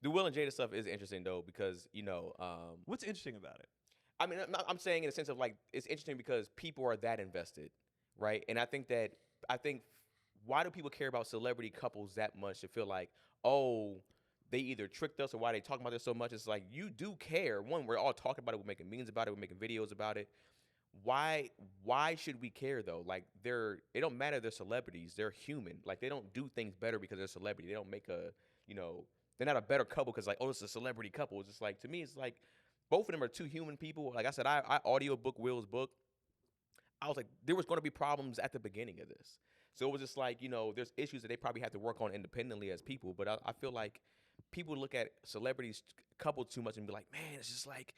The Will and Jada stuff is interesting though because What's interesting about it? I mean, I'm saying in a sense of like it's interesting because people are that invested, right? And I think why do people care about celebrity couples that much to feel like, oh, they either tricked us or why they talking about this so much? It's like you do care. One, we're all talking about it, we're making memes about it, we're making videos about it. Why should we care though? Like it don't matter they're celebrities, they're human. Like they don't do things better because they're celebrity. They don't make they're not a better couple because like, oh, it's a celebrity couple. It's just like to me, it's like both of them are two human people. Like I said, I audiobook Will's book. I was like, there was going to be problems at the beginning of this. So it was just like, there's issues that they probably have to work on independently as people. But I feel like people look at celebrities coupled too much and be like, man, it's just like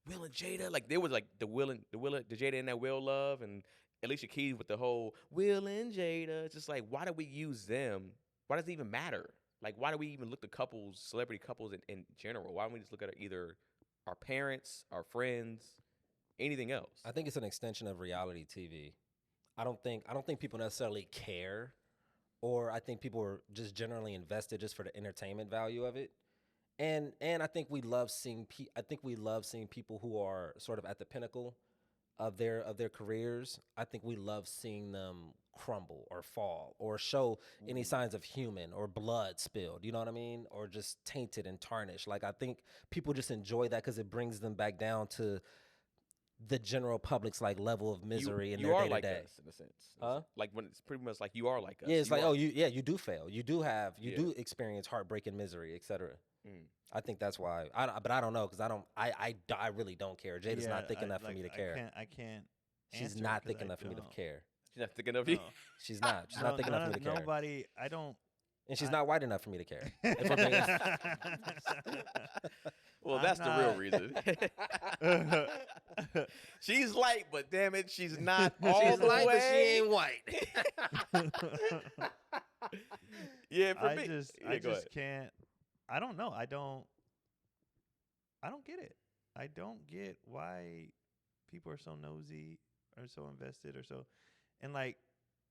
Will and Jada. Like there was like the Jada and that Will love and Alicia Keys with the whole Will and Jada. It's just like, why do we use them? Why does it even matter? Like, why do we even look at couples, celebrity couples in general? Why don't we just look at either our parents, our friends, anything else? I think it's an extension of reality TV. I don't think people necessarily care, or I think people are just generally invested just for the entertainment value of it. And I think we love seeing people who are sort of at the pinnacle of their careers. I think we love seeing them crumble or fall or show any signs of human or blood spilled, you know what I mean? Or just tainted and tarnished. Like I think people just enjoy that because it brings them back down to the general public's like level of misery in their day to day. You are like us in a sense. Huh? Like when it's pretty much like you are like us. Yeah, it's like, you do fail. You do experience heartbreak and misery, etc. I think that's why. But I don't know because I really don't care. Jada's not thick enough for me to care. I can't. She's not thick enough for me to care. She's not thick enough. No. She's not. She's not thick enough for me to care. Nobody. I don't. And she's not white enough for me to care. Well, that's the real reason. She's light, but damn it, she's not all she's the light, way. but she ain't white. Yeah, for me. I just can't. I don't know. I don't get it. I don't get why people are so nosy or so invested or so, and like.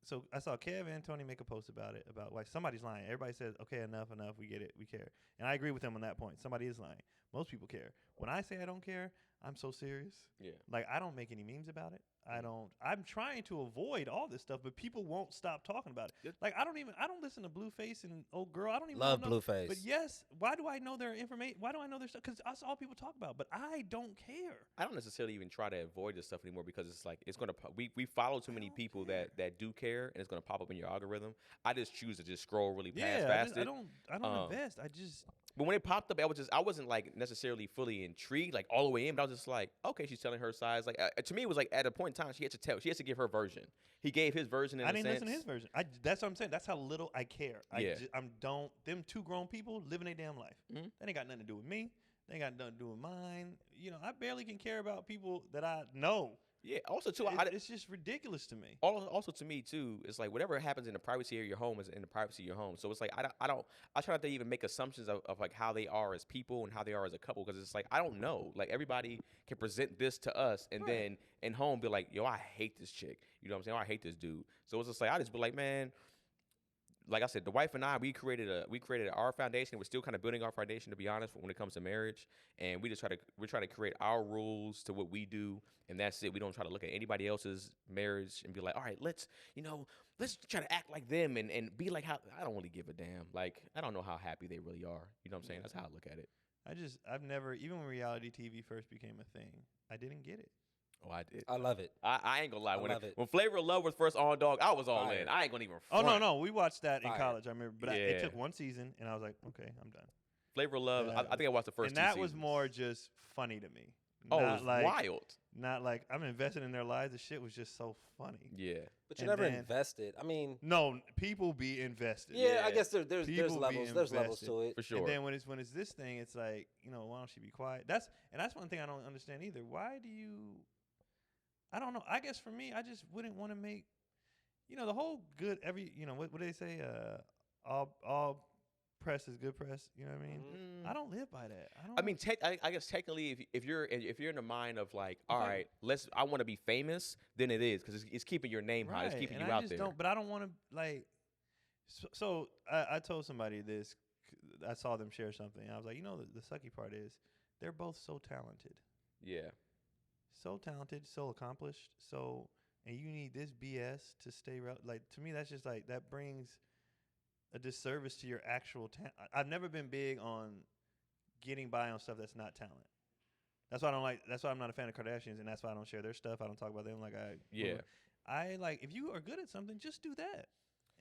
So I saw Kev and Tony make a post about it, about why somebody's lying. Everybody says, okay, enough, we get it, we care. And I agree with them on that point. Somebody is lying. Most people care. When I say I don't care, I'm so serious. Yeah. Like, I don't make any memes about it. I'm trying to avoid all this stuff, but people won't stop talking about it. Like, I don't listen to Blueface and Old Girl. I don't even love know. Blueface. But yes, why do I know their information? Why do I know their stuff? Because that's all people talk about, but I don't care. I don't necessarily even try to avoid this stuff anymore because it's like, it's going to, we follow too many people that do care and it's going to pop up in your algorithm. I just choose to just scroll really past it. I don't invest. But when it popped up, I wasn't like necessarily fully intrigued, like all the way in. But I was just like, okay, she's telling her size. Like to me, it was like at a point in time she had to give her version. He gave his version. I didn't listen to his version. That's what I'm saying. That's how little I care. Yeah. Them two grown people living their damn life. Mm-hmm. That ain't got nothing to do with me. They ain't got nothing to do with mine. I barely can care about people that I know. Yeah. Also, too, it's just ridiculous to me. Also, to me too, it's like whatever happens in the privacy of your home is in the privacy of your home. So it's like I try not to even make assumptions of like how they are as people and how they are as a couple because it's like I don't know. Like everybody can present this to us and then in home be like, yo, I hate this chick. You know what I'm saying? Or I hate this dude. So it's just like I just be like, man. Like I said, the wife and I, we created our foundation. We're still kind of building our foundation, to be honest, when it comes to marriage. And we're trying to create our rules to what we do, and that's it. We don't try to look at anybody else's marriage and be like, all right, let's try to act like them and be like how. I don't really give a damn. Like I don't know how happy they really are. You know what I'm saying? That's how I look at it. I've never, even when reality TV first became a thing, I didn't get it. Oh, I did. I love it. I ain't gonna lie. When Flavor of Love was first on, dog, I was all in. I ain't gonna even front. Oh, no. We watched that in college. I remember. But it took one season, and I was like, okay, I'm done. Flavor of Love, I think I watched the first two seasons. And that was more just funny to me. Oh, it was wild. Not like I'm invested in their lives. The shit was just so funny. Yeah. But you never invested. I mean. No, people be invested. Yeah, I guess there's levels. There's levels to it. For sure. And then when it's this thing, it's like, why don't she be quiet? That's one thing I don't understand either. Why do you... I don't know. I guess for me, I just wouldn't want to make, the whole good what do they say? All press is good press. You know what I mean? Mm. I don't live by that. I guess technically, if you're in the mind of like, all right, I want to be famous, then it is because it's keeping your name high. It's keeping you out there. But I don't want to like. So I told somebody this. I saw them share something. I was like, the sucky part is they're both so talented. Yeah. So talented, so accomplished, and you need this BS to stay like, to me that's just like that brings a disservice to your actual talent. I've never been big on getting by on stuff that's not talent. That's why I don't like. That's why I'm not a fan of Kardashians, and that's why I don't share their stuff. I don't talk about them like I. Yeah. I like, if you are good at something, just do that,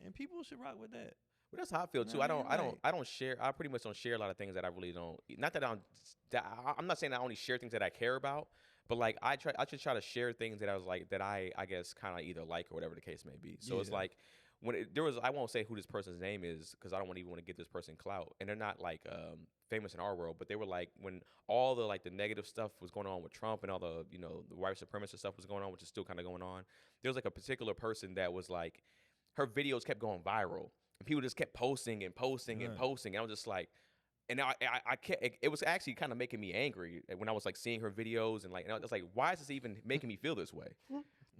and people should rock with that. Well, that's how I feel too. I I mean, don't share. I pretty much don't share a lot of things that I really don't. Not that I'm not saying I only share things that I care about, but like I just try to share things that I was like that I guess kind of either like or whatever the case may be. So it's Yeah. like when there was, I won't say who this person's name is because I don't even want to get this person clout, and they're not like famous in our world, but they were like when all the like the negative stuff was going on with Trump and all the the white supremacist stuff was going on, which is still kind of going on. There was like a particular person that was like her videos kept going viral. And people just kept posting and posting and Right. posting. And I was just like, and I can't, it was actually kind of making me angry when I was like seeing her videos and I was like, why is this even making me feel this way?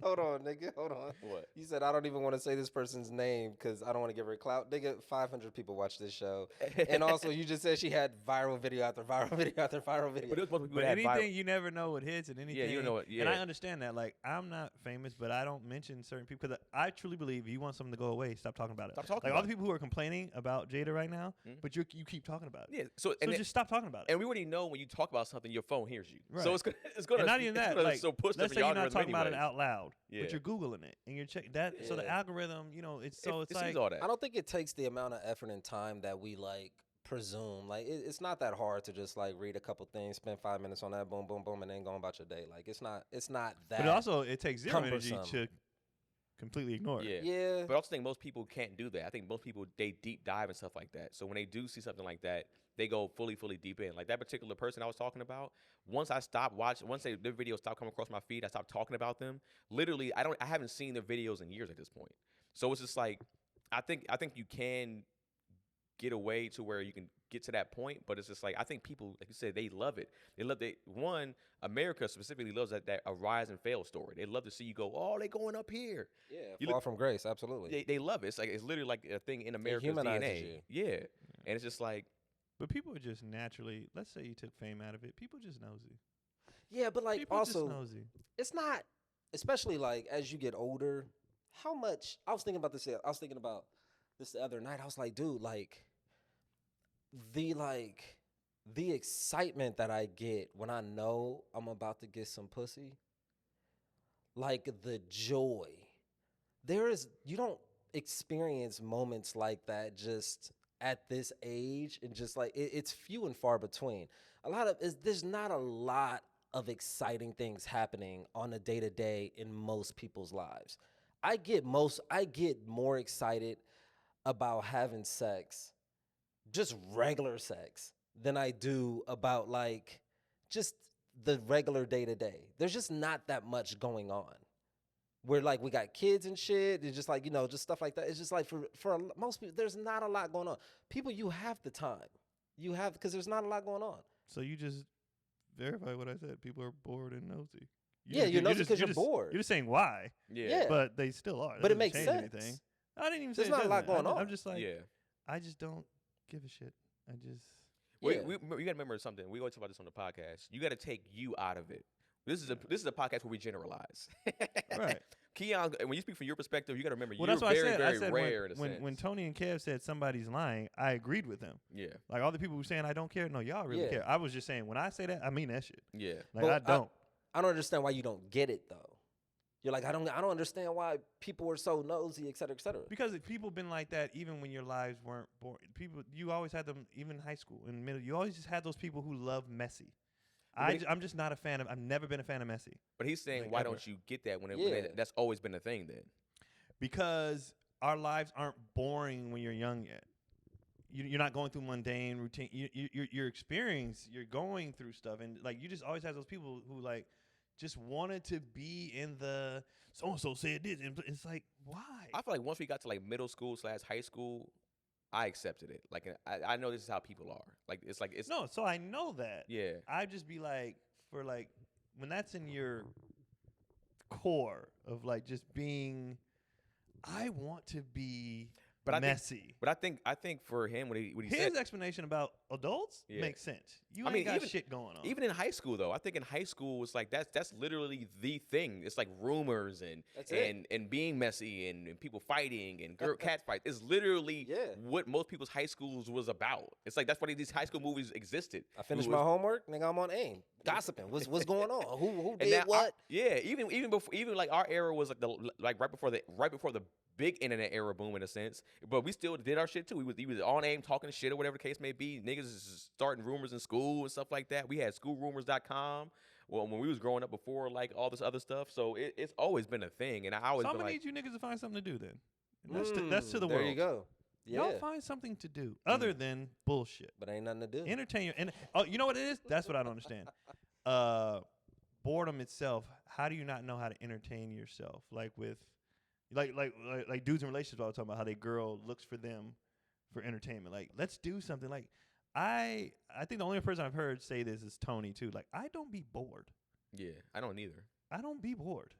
Hold on, nigga. Hold on. What? You said I don't even want to say this person's name because I don't want to give her clout. Nigga, 500 people watch this show. And also, you just said she had viral video after viral video after viral video. But it was supposed to be But that anything, viral. you never know what hits and anything. you don't know what- And I yeah. understand that. Like, I'm not famous, but I don't mention certain people because I truly believe if you want something to go away, stop talking about it. Stop talking like about all the people who are complaining about Jada right now, Mhm. but you keep talking about it. Yeah. So, So and, just stop talking about it. and we already know when you talk about something, your phone hears you. Right. So it's gonna And not even it's that. gonna Like, so push let's up say your you're not algorithm talking about it anyways. out loud, Yeah. but you're Googling it and you're checking that. So the Yeah. algorithm, it's so It it's sees like all that. I don't think it takes the amount of effort and time that we like presume. Like it's not that hard to just like read a couple things, spend 5 minutes on that, boom, boom, boom, and then go about your day. Like it's not that. But also, it takes zero energy cumbersome. to completely ignore it. Yeah. Yeah. But I also think most people can't do that. I think most people, they deep dive and stuff like that. So when they do see something like that, they go fully deep in. Like that particular person I was talking about, once I stopped watching, once their videos stopped coming across my feed, I stopped talking about them. Literally, I haven't seen their videos in years at this point. So it's just like, I think you can get away to where you can get to that point, but it's just like, I think people, like you said, they love it. America specifically loves that a rise and fail story. They love to see you go, oh, they going up here. Yeah. You Fall look- from grace, absolutely. They love it. It's literally like a thing in America's humanizes DNA. you. Yeah. And it's just like, But people are just naturally, let's say you took fame out of it, people just nosy. Yeah, but like People also just nosy. it's not, especially like as you get older, how much I was thinking about this the other night. I was like, dude, like the excitement that I get when I know I'm about to get some pussy, like the joy. You don't experience moments like that just at this age, and just like it's few and far between. There's not a lot of exciting things happening on a day-to-day in most people's lives. I get more excited about having sex, just regular sex, than I do about like just the regular day-to-day. There's just not that much going on. We're like, we got kids and shit. It's just like, just stuff like that. It's just like for most people, there's not a lot going on. People, you have the time. Because there's not a lot going on. So you just verify what I said. People are bored and nosy. Yeah, you're nosy 'cause you're bored. You're just saying why, yeah. but they still are. That But it doesn't makes change sense. anything. I didn't even say There's it not a lot doesn't. going I'm on. just like, Yeah. I just don't give a shit. I just Wait, Yeah. you got to remember something. We always talk about this on the podcast. You got to take you out of it. This is a podcast where we generalize. Right. Keon, when you speak from your perspective, you got to remember well, you're that's what very, I said. very I said rare in a when sense. when Tony and Kev said somebody's lying, I agreed with them. Yeah, Like all the people who saying I don't care, no, y'all really Yeah. care. I was just saying when I say that, I mean that shit. yeah. Like But I don't. I don't understand why you don't get it though. You're like, I don't understand why people are so nosy, et cetera, et cetera. Because people been like that even when your lives weren't boring. People, you always had them, even in high school, in the middle. You always just had those people who love messy. But I'm just not a fan of. I've never been a fan of messy But he's saying, Like why ever. don't you get that when Yeah. that's always been a thing then? because our lives aren't boring when you're young yet. You're not going through mundane routine. You're experiencing. You're going through stuff, and like you just always have those people who like just wanted to be in the so and so said this, and it's like why? I feel like once we got to like middle school / high school, I accepted it. Like I know this is how people are. Like it's No, so I know that. yeah. I just be like, for like, when that's in your core of like just being, I want to be But I think, messy. but I think for him, what he His said, explanation about adults Yeah. makes sense. You I ain't mean, got even- shit going on. even in high school though, I think in high school it's like that's literally the thing. It's like rumors That's it. and being messy and people fighting and cat fights. It's literally Yeah. what most people's high schools was about. It's like that's why these high school movies existed. I finished It my was- homework, nigga. I'm on AIM, gossiping. What's going on? Who and did now what? yeah, even before like our era was like right before the big internet era boom in a sense, but we still did our shit too. We was on AIM talking shit or whatever the case may be. Niggas is starting rumors in school and stuff like that. We had schoolrumors.com. Well, when we was growing up before like all this other stuff, so it's always been a thing. And I always So I'm been gonna like, need you niggas to find something to do then. And that's to the there world. you go. Yeah, Y'all find something to do other than bullshit. but ain't nothing to do. Entertain your and you know what it is? That's what I don't understand. Boredom itself. How do you not know how to entertain yourself? Like with like dudes in relationships all talking about how they girl looks for them for entertainment. Like, let's do something. Like I think the only person I've heard say this is Tony too. Like, I don't be bored. yeah, I don't either. I don't be bored.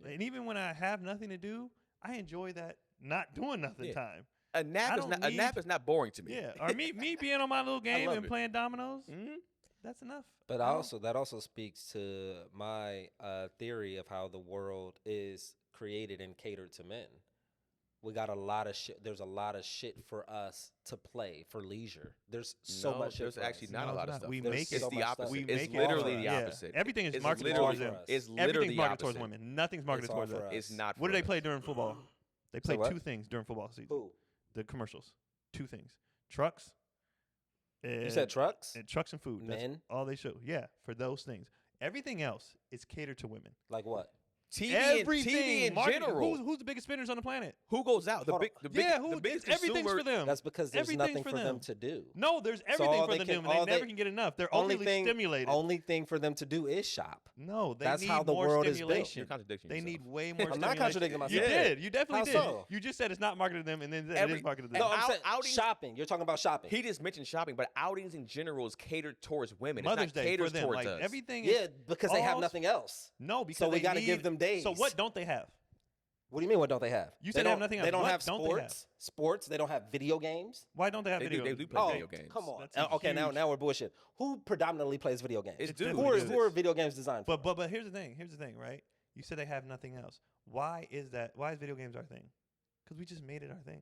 Yeah. And even when I have nothing to do, I enjoy that not doing nothing Yeah. time. A nap don't a nap need- is not boring to me. Yeah. Or me being on my little game love and it. playing dominoes, Mhm. that's enough. But I don't- that also speaks to my theory of how the world is created and catered to men. We got a lot of shit. There's a lot of shit for us to play for leisure. There's so No, much shit. there's for actually us. not No, a lot it's of not. stuff. We There's make It's it. so the much opposite. stuff. We It's make it literally for the us. Yeah. opposite. Everything is It's marketed literally- towards them. It's literally Everything's the marketed towards opposite. women. Nothing's marketed It's all towards for us. us. It's not. What do for they us. play during football? They Say play what? two things during football season. Who? The commercials. Two things. Trucks. You said trucks? And trucks and food. That's Men? all they show. Yeah, for those things. Everything else is catered to women. Like what? TV in marketing- general. Who's the biggest spenders on the planet? Who goes out? Hold on. The big, Yeah, the biggest everything's consumer. for them. That's because there's Everything's nothing for for them them. to do. No, there's everything all for they them, can- and all they never they- can get enough. They're Only overly thing, stimulated. only thing for them to do is shop. No, they That's need how the more world is built. stimulation. You're contradicting They yourself. need way more I'm not stimulation. contradicting myself. You Yeah. did. You definitely How did. so? You just said it's not marketed to them, and then it Every- is marketed to and them. No, I'm out- saying outings- shopping. You're talking about shopping. He just mentioned shopping, but outings in general is catered towards women. Mother's it's not Day for catered them. towards Like us. everything. is, Yeah, because they have all- nothing else. No, because So we they gotta give need- them days. So what don't they have? What do you mean? What don't they have? You said they have nothing They else. don't What have don't they have? sports. Sports. They don't have video games. Why don't they have They video? do games? play Oh, video games. come on. That's a Okay, now huge- we're bullshit. Who predominantly plays video games? It's It's dudes. different. Who are video games designed for? But here's the thing. Here's the thing, right? You said they have nothing else. Why is that? Why is video games our thing? Because we just made it our thing.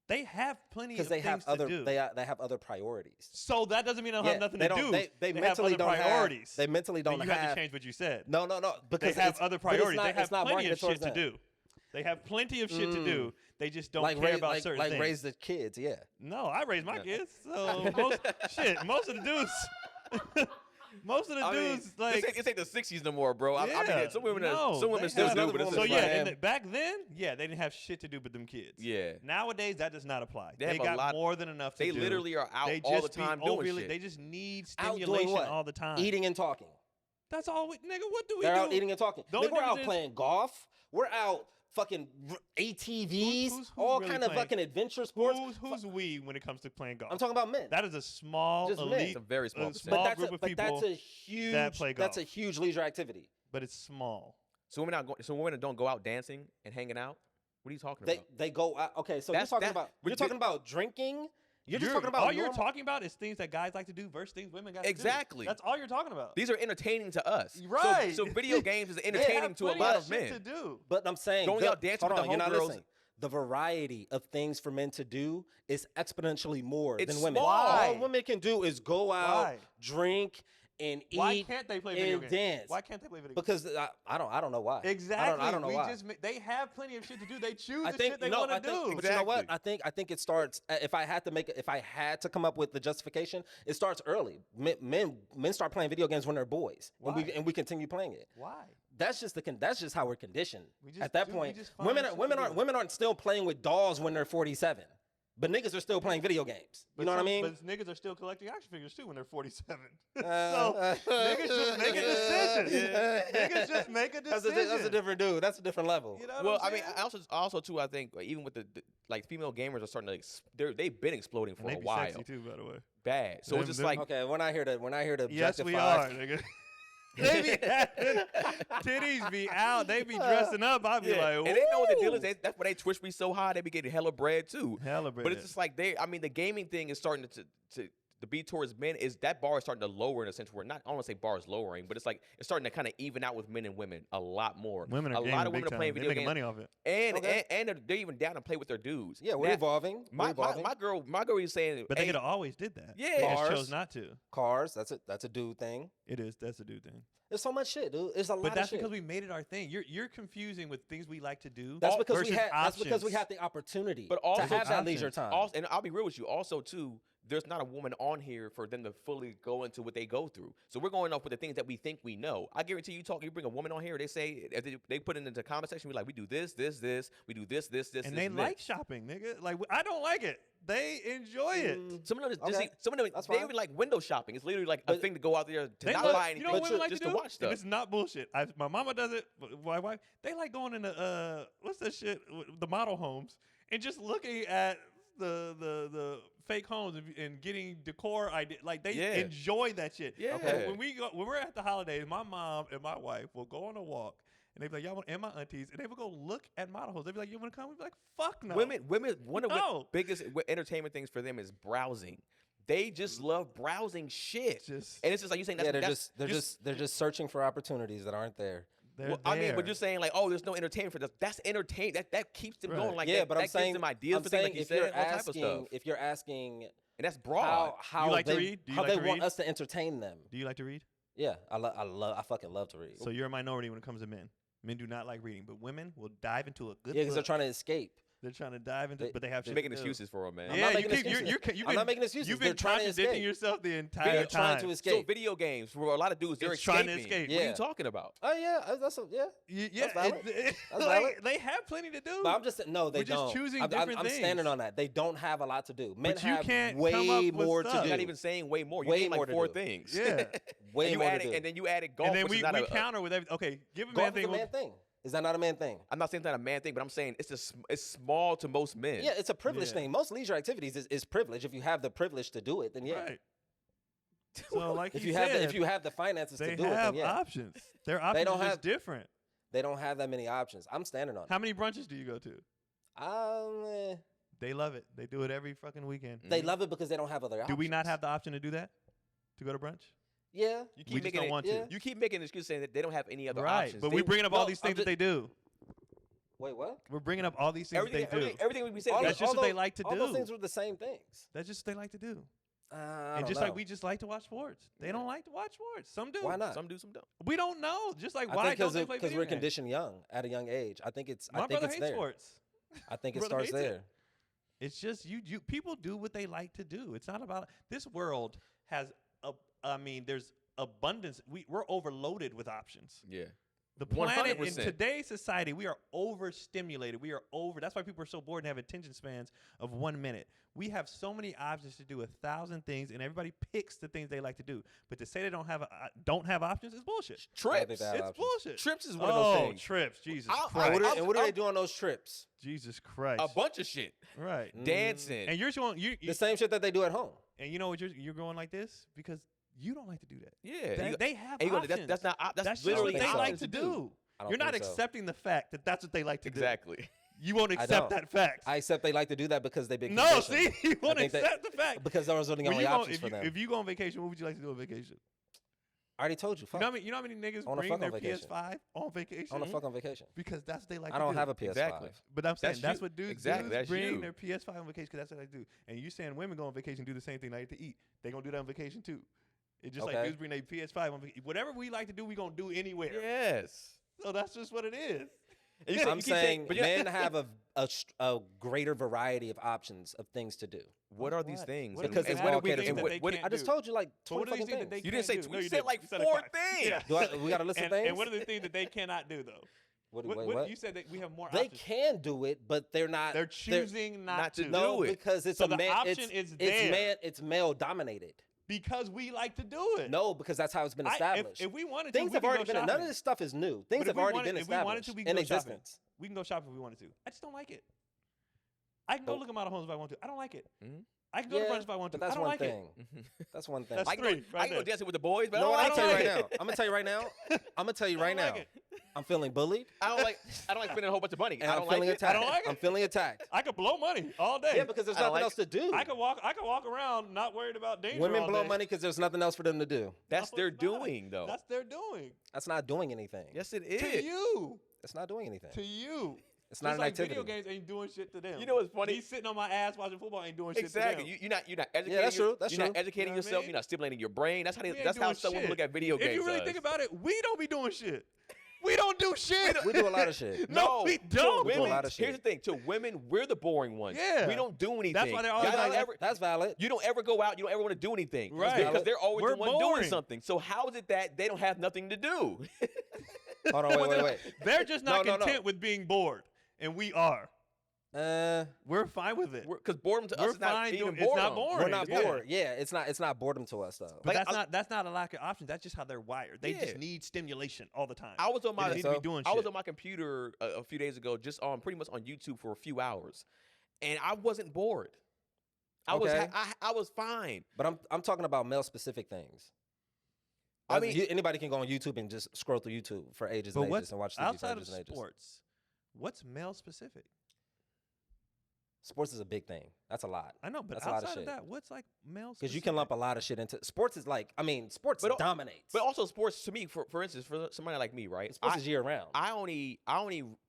They have plenty of Because they things have other to do. they have other priorities. So that doesn't mean they don't Yeah, have nothing they to don't, do. They have mentally other don't priorities. have. They mentally Then don't you have. have to change what you said. No, because They have it's- other but it's priorities. not- They have it's not plenty marketed of shit towards to them. do. They have plenty of shit to do. They just don't like care raise, about like, certain like things. raise the kids. Yeah. No, I raised my No. kids. So most of the dudes, most of the I mean, dudes like. it's ain't the '60s no more, bro. I mean, Yeah, some women, no, some women they still have do, other but it's women. So just yeah, like, and back then, yeah, they didn't have shit to do but them kids. yeah. Nowadays, that does not apply. They They, have a got lot- more than enough to They do. literally are out They all the just be time doing overly- shit. They just need Out doing stimulation what? all the time. Eating and talking. That's all. Nigga, what do we They're do? out eating and talking. The only Nigga, we're out difference is- playing golf. We're out fucking ATVs. Who's all really kind of playing? fucking adventure sports. Who's we when it comes to playing golf? I'm talking about men. That is a small Just men. elite, It's a very small a percentage. small but group of but people. that's a huge. that play That's a golf. huge leisure activity. But it's small. So women don't go out dancing and hanging out. What are you talking They about? they go out. Okay, so That's- you're talking that- about but you're talking about drinking. You're just You're- talking about all you're normal- talking about is things that guys like to do versus things women got Exactly. to do. That's all you're talking about. These are entertaining to us. Right. So video games is They entertaining have to a plenty lot of of shit men. to do. But I'm saying Going out dancing hold with on, the you're not homegirls. listening. The variety of things for men to do is exponentially more It's than women. small. All women can do is go out, Why? drink, and Why eat can't they play video and games? dance. Why can't they play video games? Because I don't know why. Exactly. I don't know we why. just they have plenty of shit to do. They choose I the think shit they no, want I to think, do. but you know what? Exactly. I think it starts. If I had to come up with the justification, it starts early. Men start playing video games when they're boys, Why? and we continue playing it. Why? That's just how we're conditioned. We just At that do- we point, just find shit to do. women aren't still playing with dolls when they're 47, but niggas are still playing video games. You know what I mean? But niggas are still collecting action figures too when they're 47. Uh, so niggas just make a decision. Niggas just make a That's decision. a different dude. That's a different level. You know what Well, I'm I mean, saying? also too, I think like, even with the like female gamers are starting to they've been exploding And for they a be while. sexy too, by the way. Bad. So Them- it's just them- like Okay, when I hear the Yes, we objectify- are, nigga. They be having titties be out. They be dressing up. I be like, and they know what the deal is. "Ooh." That's why they Twitch me so high. They be getting hella bread too. Hella bread. But it's just like I mean, the gaming thing is starting to be towards men. Is that bar is starting to lower in a sense where not I don't want to say bar is lowering, but it's like it's starting to kind of even out with men and women a lot more. women are a lot of gaming women big are playing time. video They making games, money off it. and Okay. and they're even down to play with their dudes. Yeah, we're Now, evolving. My, we're evolving. my girl was saying, But hey, they could have always did that. Yeah. They just Bars. chose not to. Cars. That's a dude thing. It is. That's a dude thing. There's so much shit, dude. It's a lot But of that's shit. because we made it our thing. You're confusing with things we like to do. That's because we versus had. That's because we options. had the opportunity But also to have that leisure options. time. Also, and I'll be real with you. Also, too, there's not a woman on here for them to fully go into what they go through. So we're going off with the things that we think we know. I guarantee you bring a woman on here, they say if they put it into the comment section, we like we do this, we do this, and they like shopping, nigga. Like I don't like it. They enjoy it. Some of them, Okay. some of them, That's they fine. even like window shopping. It's literally like a But- thing to go out there to They not love, buy you anything, know what but women like just to to do? watch And stuff. it's not bullshit. My mama does it. My wife, they like going into what's that shit? The model homes and just looking at the fake homes and getting decor idea. Like they Yeah. enjoy that shit. Yeah. Okay. When we're at the holidays, my mom and my wife will go on a walk. And they'd be like, y'all want, and my aunties, and they would go look at model homes. They'd be like, you want to come? We'd be like, fuck no. Women, one of the No. biggest entertainment things for them is browsing. They just love browsing shit. Just, And it's just like you saying, yeah, that's, they're just searching for opportunities that aren't there. they're well, I mean, but there. you're saying like, oh, there's no entertainment for this. That's entertain. That keeps them Right. going. Like Yeah, that, but that I'm gives saying, them ideas I'm for things saying like you if you're said, all type of stuff. asking, if you're asking And that's broad. how You like to they, read? Do you how like they to want read? us to entertain them. Do you like to read? Yeah, I fucking love to read. So you're a minority when it comes to men. Men do not like reading, but women will dive into a good Yeah, because they're book. trying to escape. They're trying to dive into, They- but they have You're shit making to do. excuses for them, man. I'm Yeah, not you making keep, excuses. you've I'm been, not making excuses. You've They're been trying to contradicting escape. yourself the They're entire trying time. to So escape. video games for a lot of dudes, they're It's trying to escaping. escape. What are Yeah. you talking about? Oh yeah, yeah. Yeah, That's valid. That's valid. like, they have plenty to do. But I'm just no, they We're just don't. choosing I'm different standing things. on that. They don't have a lot to do. Men But you have can't come way up with more to stuff. do. You're not even saying way more. You Way named more like to 4 do. things. Yeah. way and you more to added, do. and then you added golf, and then which we is not a, counter with everything. Okay, give a man Golf is thing. a man thing. Is that not a man thing? I'm not saying it's not a man thing, but I'm saying it's small to most men. Yeah, it's a privilege Yeah. thing. Most leisure activities is privilege. If you have the privilege to do it, then yeah. Right. So like If he you said, have the finances they to do it, have then yeah. options. Their options don't are just have- different. They don't have that many options. I'm standing on it. How many brunches do you go to? Eh, They love it. They do it every fucking weekend. they love it because they don't have other options. Do we not have the option to do that? To go to brunch? Yeah. You We keep just making don't it, want to. You keep making an excuse saying that they don't have any other Right. options. But They- we bringing up all no, these I'm things that just- they do. Wait, what? We're bringing up all these things everything, that they do. everything we be saying. All That's those- just all what they those- like to all those do. things were the same things. That's just what they like to do. I And don't just know. like we just like to watch sports. They don't like to watch sports. Some do. Why not? Some do, some don't. We don't know. Just like I why think don't they play because video we're games? conditioned young at a young age. I think it's My I think brother it's hates there. sports. I think it Brother starts hates it. there. It's just you people do what they like to do. It's not about this world has there's abundance. We're overloaded with options. Yeah. The planet in 100%. today's society, we are overstimulated. That's why people are so bored and have attention spans of 1 minute. We have so many options to do 1,000 things, and everybody picks the things they like to do. But to say they don't have options is bullshit. I think Trips. they have It's options. bullshit. Trips is one of those things. Trips. Jesus I'll- Christ. And what do they do on those trips? Jesus Christ. A bunch of shit. Right. Dancing. And you're going The same shit that they do at home. and you know what you're going like this because you don't like to do that. Yeah. They, you- they have and you go, options. that's not that's, That's just literally what they like options to do. I don't You're not think so. accepting the fact that that's what they like to Exactly. do. You won't I accept don't. that fact. I accept they like to do that because they've been No, conditioned. see, you won't think that- accept the fact. Because those are the When only you go- options if for you, them. if you go on vacation, what would you like to do on vacation? I already told you. Fuck. You know how many niggas I wanna bring fuck their on vacation. PS5 on vacation? I want to fuck on vacation. Because that's what they like I to don't do. have a PS5. Exactly. But I'm saying That's that's you. what dudes, Exactly, dudes that's bring you. their PS5 on vacation because that's what they do. And you saying women go on vacation do the same thing they like to eat. They gonna do that on vacation too. It's just like Okay. dudes bring their PS5 on vacation. Whatever we like to do, we gonna do anywhere. Yes. So that's just what it is. And you say- I'm you keep saying but you're- men have a greater variety of options of things to do. What are these What? things? What are And- Because these it's and what all do we catered and to what- they what- can't I just do? told you like So what 20 are these fucking things that they things. You didn't say can't do? tw- No, you you said didn't. like You said it 4 twice. things. We got a list of And things? what are the things that they cannot do though? What? You said that we have more They options. can do it, but they're not. They're choosing not to. No. No, do it. because it's So a the man. option is there. It's male dominated. Because we like to do it. No, because that's how it's been If established. we wanted Things to, have we already could been. go None shopping. of this stuff is new. But Things if have we already wanted- been if we wanted established to, we can in go shopping. existence. We can go shopping if we wanted to. I just don't like it. I can go Nope. look at model homes if I want to. I don't like it. Mhm. I can go to brunch if I want to. But that's I don't one like thing. it. That's one thing. That's I can go, three right I can go there. dancing with the boys, but You know what? I I'm don't gonna tell you like right it. now. I'm gonna tell you right now. I'm gonna tell you right I don't now. like it. I'm feeling bullied. I don't like spending a whole bunch of money. And I I'm don't feeling like it. attacked. I don't like it. I'm feeling attacked. I could blow money all day. Yeah, because there's I don't nothing like else to do. I could walk around not worried about danger. Women all blow day. money because there's nothing else for them to do. That's No, their it's not. doing, though. That's their doing. That's not doing anything. Yes, it To is. you. It's not doing anything. To you. It's not Just an like activity. video games ain't doing shit to them. You know what's funny? Me sitting on my ass watching football ain't doing Exactly. shit to them. You're not educating. that's true. That's you're not true. educating You know what I yourself. mean? You're not stimulating your brain. That's how We ain't that's how doing someone shit. look at video games. If you really does. think about it, we don't be doing shit. We don't do shit. We do a lot of shit. No, we to don't. We do a women, lot of here's shit. the thing: to women, we're the boring ones. Yeah. we don't do anything. why they're always Y'all like, don't ever- That's valid. you don't ever go out. You don't ever want to do anything, Right. Because they're always We're the one boring. doing something. So how is it that they don't have nothing to do? Hold on, wait. They're just not No. content with being bored, and we are. Uh, We're fine with it. Because boredom to We're us is not fine even doing- it's not boredom. boring. we're not Yeah. bored. Yeah, it's not boredom to us though. But Like, that's not a lack of options. That's just how they're wired. They Yeah. just need stimulation all the time. I was on They my just need to be doing I was shit. on my computer a few days ago, just on pretty much on YouTube for a few hours, and I wasn't bored. I Okay. I was fine. But I'm talking about male specific things. I mean- anybody can go on YouTube and just scroll through YouTube for ages But and what's ages and watch TV for outside of ages and ages. sports? What's male specific? Sports is a big thing. That's a lot. I know, but That's a lot of outside of shit. that, what's like male? Because you can lump a lot of shit into sports. Is like, I mean, sports But- dominates. But also sports to me, for instance, for somebody like me, right? sports is year round. I only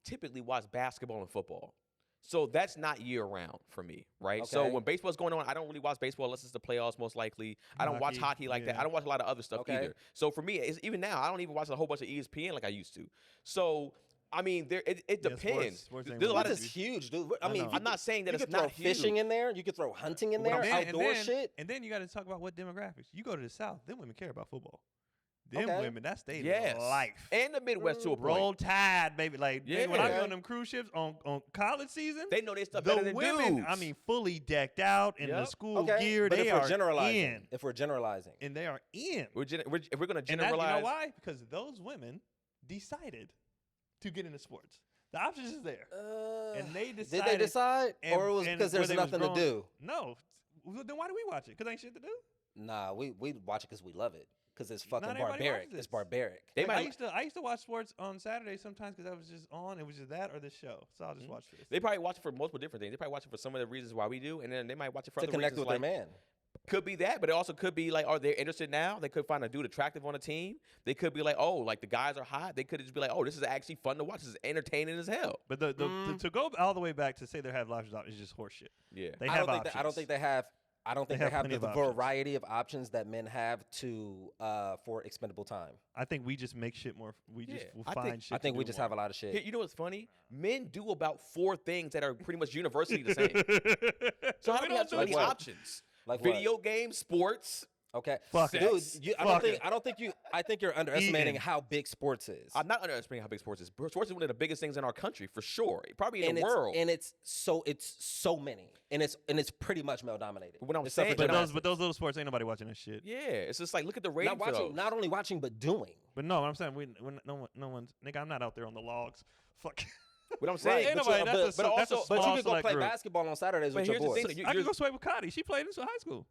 typically watch basketball and football. So that's not year round for me, right? So Okay. when baseball's going on, I don't really watch baseball unless it's the playoffs, most likely. I don't watch Hockey, hockey like that. yeah. I don't watch a lot of other stuff Okay. either. So for me, it's, even now, I don't even watch a whole bunch of ESPN like I used to. So I mean, it Yeah, depends. sports ain't There's a lot Sports of. is huge, dude. I I mean, know. I'm not saying that you it's could throw not huge. fishing in there. You could throw hunting in What I'm there. saying- Outdoor shit. And then you got to talk about what demographics. You go to the South, them women care about football. Them Okay. women, that's their Yes. life. And the Midwest to a point. Roll Tide, baby. Like man, when I Yeah. go on them cruise ships on college season, They know their stuff the better than women, dudes. I mean, fully decked out in the Yep. school Okay, gear. but They if we're are generalizing, in, if we're generalizing, and they are in. if we're going to And that, generalize, you know why? Because those women decided to get into sports. The options is there. And they did they decided- decide, or it was and because where there's they was nothing to growing- do? No. Well, then why do we watch it? Because ain't shit to do. Nah, we watch it because we love it. Because it's fucking Not everybody barbaric. watches It's this. barbaric. They Like, might. I used to watch sports on Saturdays sometimes because I was just on. It was just that or this show. So I'll just watch this. They probably watch it for multiple different things. They probably watch it for some of the reasons why we do, and then they might watch it for To other connect reasons. with like, their man. Could be that, but it also could be like, are they interested now? They could find a dude attractive on a team. They could be like, oh, like the guys are hot. They could just be like, oh, this is actually fun to watch. This is entertaining as hell. But to go all the way back to say they have options is just horseshit. Yeah. They I have don't think options. I don't think they have. I don't think They they have have plenty the of options. variety of options that men have to for expendable time. I think we just make shit more. We just Yeah, will I find think- shit. I think to we do just more. have a lot of shit. Hey, you know what's funny? Men do about 4 things that are pretty much universally the same. So how do we have so Like many what? options? Like what? Video games, sports. Okay, Fuck it. dude. Sex. I Fuck don't think you. I think you're underestimating Eating. how big sports is. I'm not underestimating how big sports is. Sports is one of the biggest things in our country for sure. Probably in and the world. it's so many, and it's pretty much male dominated. What I'm Except for saying- But gymnastics. those little sports ain't nobody watching that shit. Yeah, it's just like look at the rating not for watching, those. not only watching but doing. But no, I'm saying no one's nigga. I'm not out there on the logs. Fuck. What I'm saying, Ain't but, nobody- you- that's a- but that's a also, But you small could go select play group. basketball on Saturdays But with your here's the boys. thing, you- I could you're- go sway with Cotty. She played in high school.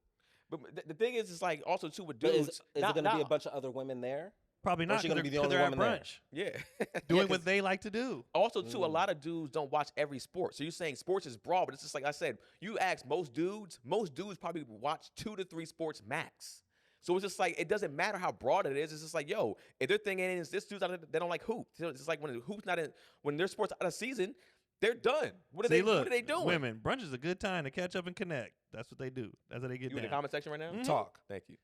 but the thing is, it's like also too with But dudes. is there not- going to be a not- bunch of other women there? Probably Or not. she gonna 'cause be the they're- only 'cause they're at woman there? brunch, Yeah. doing 'cause- what they like to do. Also, too, a lot of dudes don't watch every sport. So you're saying sports is broad, but it's just like I said. You ask most dudes probably watch 2 to 3 sports max. So it's just like it doesn't matter how broad it is. It's just like, yo, if their thing is this dude's out, they don't like hoop. So it's just like when the hoop's not in, when their sports out of season, they're done. What are See, they? look, What are they doing? Women, brunch is a good time to catch up and connect. That's what they do. That's how they get You in the down. comment section right now? Mhm. Talk. Thank you.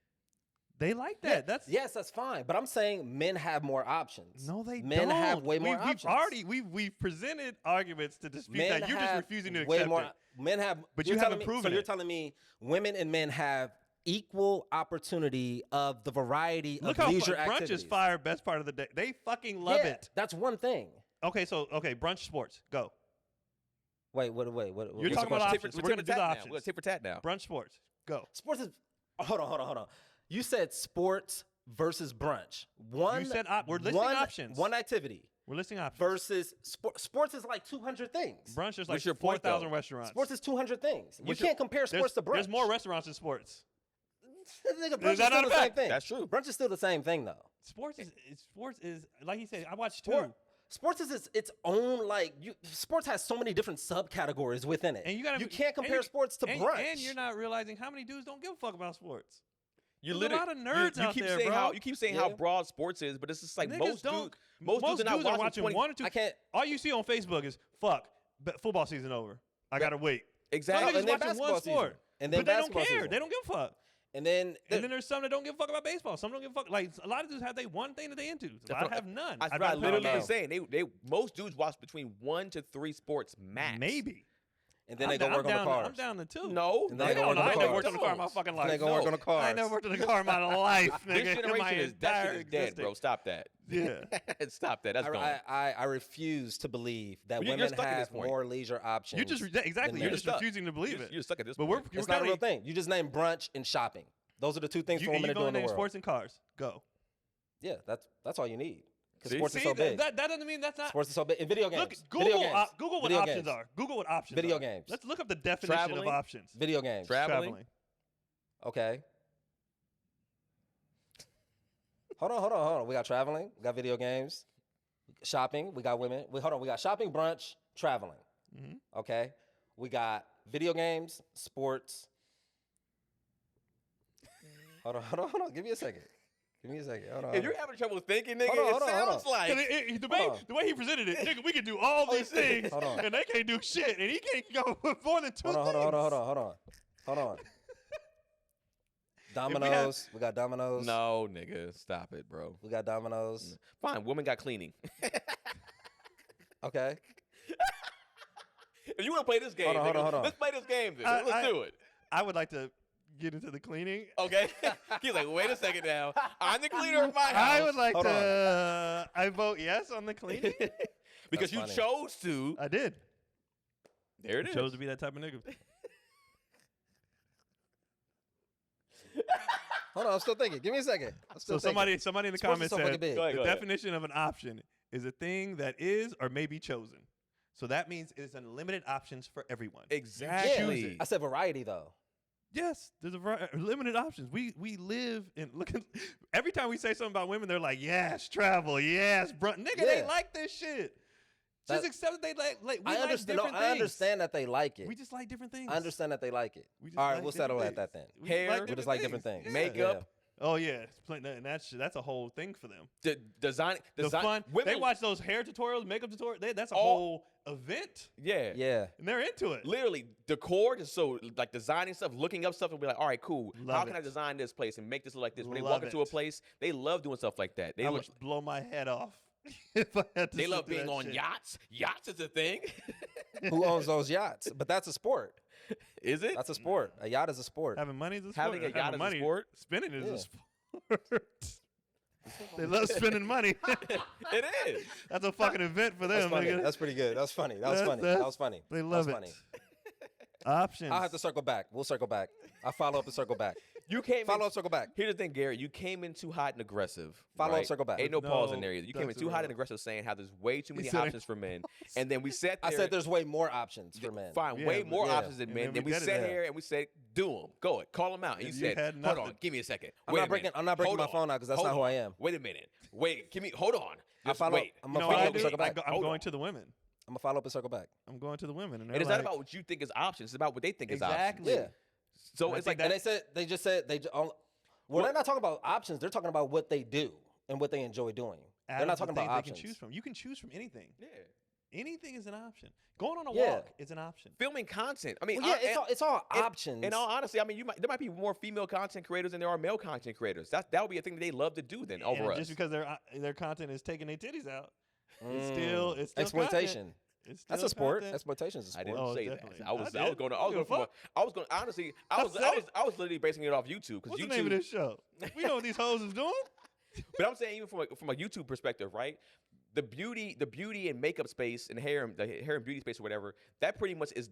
They like Yeah, that. That's yes, that's fine. But I'm saying men have more options. no, they men don't. have way more options. We've already we've presented arguments to dispute Men that. You're just have refusing to way accept more. it. Men have, But you're you telling haven't me, So proven you're it. telling me women and men have equal opportunity of the variety Look of how leisure brunch activities. is fire. Best part of the day. They fucking love Yeah, it. That's one thing. Okay, brunch sports. Go. Wait. You're what's talking the about question? options. We're gonna do the We're options. gonna tit for tat now. Brunch sports. Go. Sports is. Hold on. You said sports versus brunch. One. You said we're listing options. One activity. We're listing options. versus sports is like 200 things. Brunch is like What's your point, 4,000 though? restaurants. Sports is 200 things. You What's your- can't compare sports to brunch. There's more restaurants than sports. Nigga, brunch is that still not a the same fact? thing. That's true. Brunch is still the same thing, though. Sports is like he said. I watched two. Sports is its own sports has so many different subcategories within it. And you can't compare sports to brunch. And you're not realizing how many dudes don't give a fuck about sports. You There's a lot of nerds you out keep there, saying bro. how you keep saying how broad sports is, but it's just like Niggas most don't. dudes are not watching 20 one or two. I can't. All you see on Facebook is fuck. Football season over. I gotta wait. exactly. Some niggas and then watching basketball one sport, season. And then but they don't basketball care. season. They don't give a fuck. And then And then there's some that don't give a fuck about baseball. Some don't give a fuck. Like a lot of dudes have they one thing that they into. A lot have none. That's I'd what I rather literally pick been up saying. They most dudes watch between 1 to 3 sports max. maybe. and then I'm they go down- work on the I'm cars. down to two. No, And then I they go work on ain't the never cars. worked on a car in my fucking And life. they go work on the cars. I ain't never worked on a car in my life, nigga. This in my generation is that entire shit is dead, bro. existence. Stop that. Yeah. Stop that. That's gone. I refuse to believe that Well, you're women stuck at this have point. more leisure options. You just exactly. You're men. just stuck. refusing to believe it. You're stuck at this But point. It's not a real thing. You just name brunch and shopping. Those are the two things for women You to do go in the name world. sports and cars. Go. Yeah, that's all you need. Because See? sports is See, so big. that doesn't mean that's not. Sports is so big. And video games. Look, Video Google, games. Google what Video options games. are. Google what options Video are. games. Let's look up the definition Traveling. of options. Video games. Traveling. Okay. Hold on. We got traveling. We got video games. Shopping. We got women. We got shopping, brunch, traveling. Mhm. Okay. We got video games, sports. Hold on. Give me a second. Hold on. If you're having trouble thinking, nigga, Hold on, it sounds And like the way he presented it, nigga, we can do all these things, Hold on. and they can't do shit, and he can't go with more than two Hold things. on. Dominoes. We got Dominoes. no, nigga, stop it, bro. We got Dominoes. Fine, women got cleaning. Okay. If you want to play this game, Hold on, nigga, hold on. let's play this game. Then. I- Let's do it. I would like to get into the cleaning. Okay. He's like, wait a second now. I'm the cleaner of my house. I would like Hold to. I vote yes on the cleaning. because That's you funny. chose to. I did. There it is. Chose to be that type of nigga. Hold on. I'm still thinking. Give me a second. I'm So still thinking. somebody in the Sports is comments so fucking said big. Go ahead, the go ahead. definition of an option is a thing that is or may be chosen. So that means it's unlimited options for everyone. Exactly. I said variety though. Yes, there's a limited options. We live in look at every time we say something about women, they're like, yes, travel, yes, nigga, they Yeah. like this shit. That- Just accept that they like we I like understand. different I things. understand that they like it. We just like different things. I understand that they like it. We just All right, like we'll settle different at that then. things. We Hair. We just like different things. Yeah. Makeup. Oh yeah, and that's a whole thing for them. Design. The fun. Women, They watch those hair tutorials, makeup tutorials. That's a All- whole event, Yeah. Yeah. and they're into it. Literally, decor, just so like designing stuff, looking up stuff, and be like, all right, cool. How Love can I it. design this place and make this look like this? When they Love walk into a it. place, they love doing stuff like that. They I look, would blow my head off if I had to. they sit love through being that on shit. yachts. Yachts is a thing. Who owns those yachts? But that's a sport. Is it? That's a sport. A yacht is a sport. Having money is a sport. Having a yacht Having is a money, sport? Spending is Yeah. a sport. They love spending money. It is. That's a fucking event for That's them, funny. nigga. That's pretty good. That's funny. That was That- funny. that's- That was funny. They That love was it. funny. Options. I'll have to circle back. We'll circle back. I'll follow up and circle back. You came Follow in, up, circle back. Here's the thing, Garrett. You came in too hot and aggressive. Follow up, right? circle back. Ain't no pause in No, there either. You came in that's too hot right. and aggressive, saying how there's way too many said- options for men, and then we sat I there. said there's way more options for men. Fine, Yeah, way but- more yeah. options than And men. then Then we we did it. sat Yeah. here and we said, "Do them, go it, call them out." And And you you said, had "Hold nothing. on, give me a second. I'm Wait not a breaking- minute. I'm not breaking Hold my on. phone out 'cause that's Hold not who I on. am. Wait a minute. Wait, give me. Hold on. I Just follow. wait. I'm You gonna know what follow I up and do? circle back. I'm Hold going on. to the women. I'm gonna follow up and circle back. I'm going to the women. And And it's they're not like, about what you think is options. It's about what they think is Exactly. options. Yeah. So And I it's think like that- And they just said well, they're not talking about options. They're talking about what they do and what they enjoy doing. They're Adam's not the talking about things options. They can choose from. You can choose from anything. Yeah. Anything is an option. Going on a Yeah. walk is an option. Filming content. I mean, Well, yeah, it's all and- options. In all honesty, I mean, there might be more female content creators than there are male content creators. That would be a thing that they love to do then over And us. just because their content is taking their titties out, it's Mm. still exploitation. content. It's That's still a sport. content. Exploitation is a I sport. didn't Oh, say definitely. that. I was did. going I don't give a from fuck. I was going honestly. I was literally basing it off YouTube because What's YouTube. the name of this show? We know what these hoes is doing. But I'm saying even from a YouTube perspective, right? The beauty and makeup space and the hair and beauty space or whatever, that pretty much is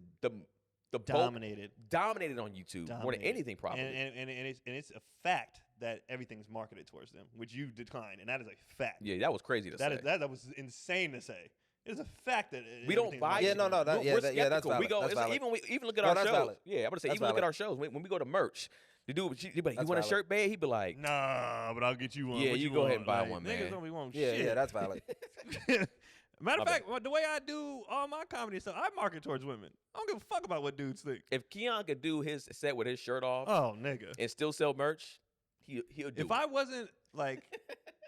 the bulk dominated. dominated on YouTube more than Dominated. anything, probably. And it's a fact that everything's marketed towards them, which you decline, and that is a fact. Yeah, that was crazy to say. That was insane to say. It is a fact that We don't everything's buy marketed it. Yeah, no, no, towards them. that- We're yeah, that's skeptical. We valid. go That's valid. even look at No, our that's shows. valid. Yeah, I'm gonna say That's even look at valid. our shows when we go to merch. The dude, he be like, "You That's want a valid. shirt, babe?" He be like, Nah, but I'll get you one. Yeah, What you you go ahead want? and buy Like, one, niggas man. don't be wanting Yeah, shit. yeah, that's valid. Matter of My fact, the way I do all my comedy stuff, I market towards women. I don't give a fuck about what dudes think. "If Keon could do his set with his shirt off Oh, nigga. and still sell merch, he'll do If it." I wasn't like,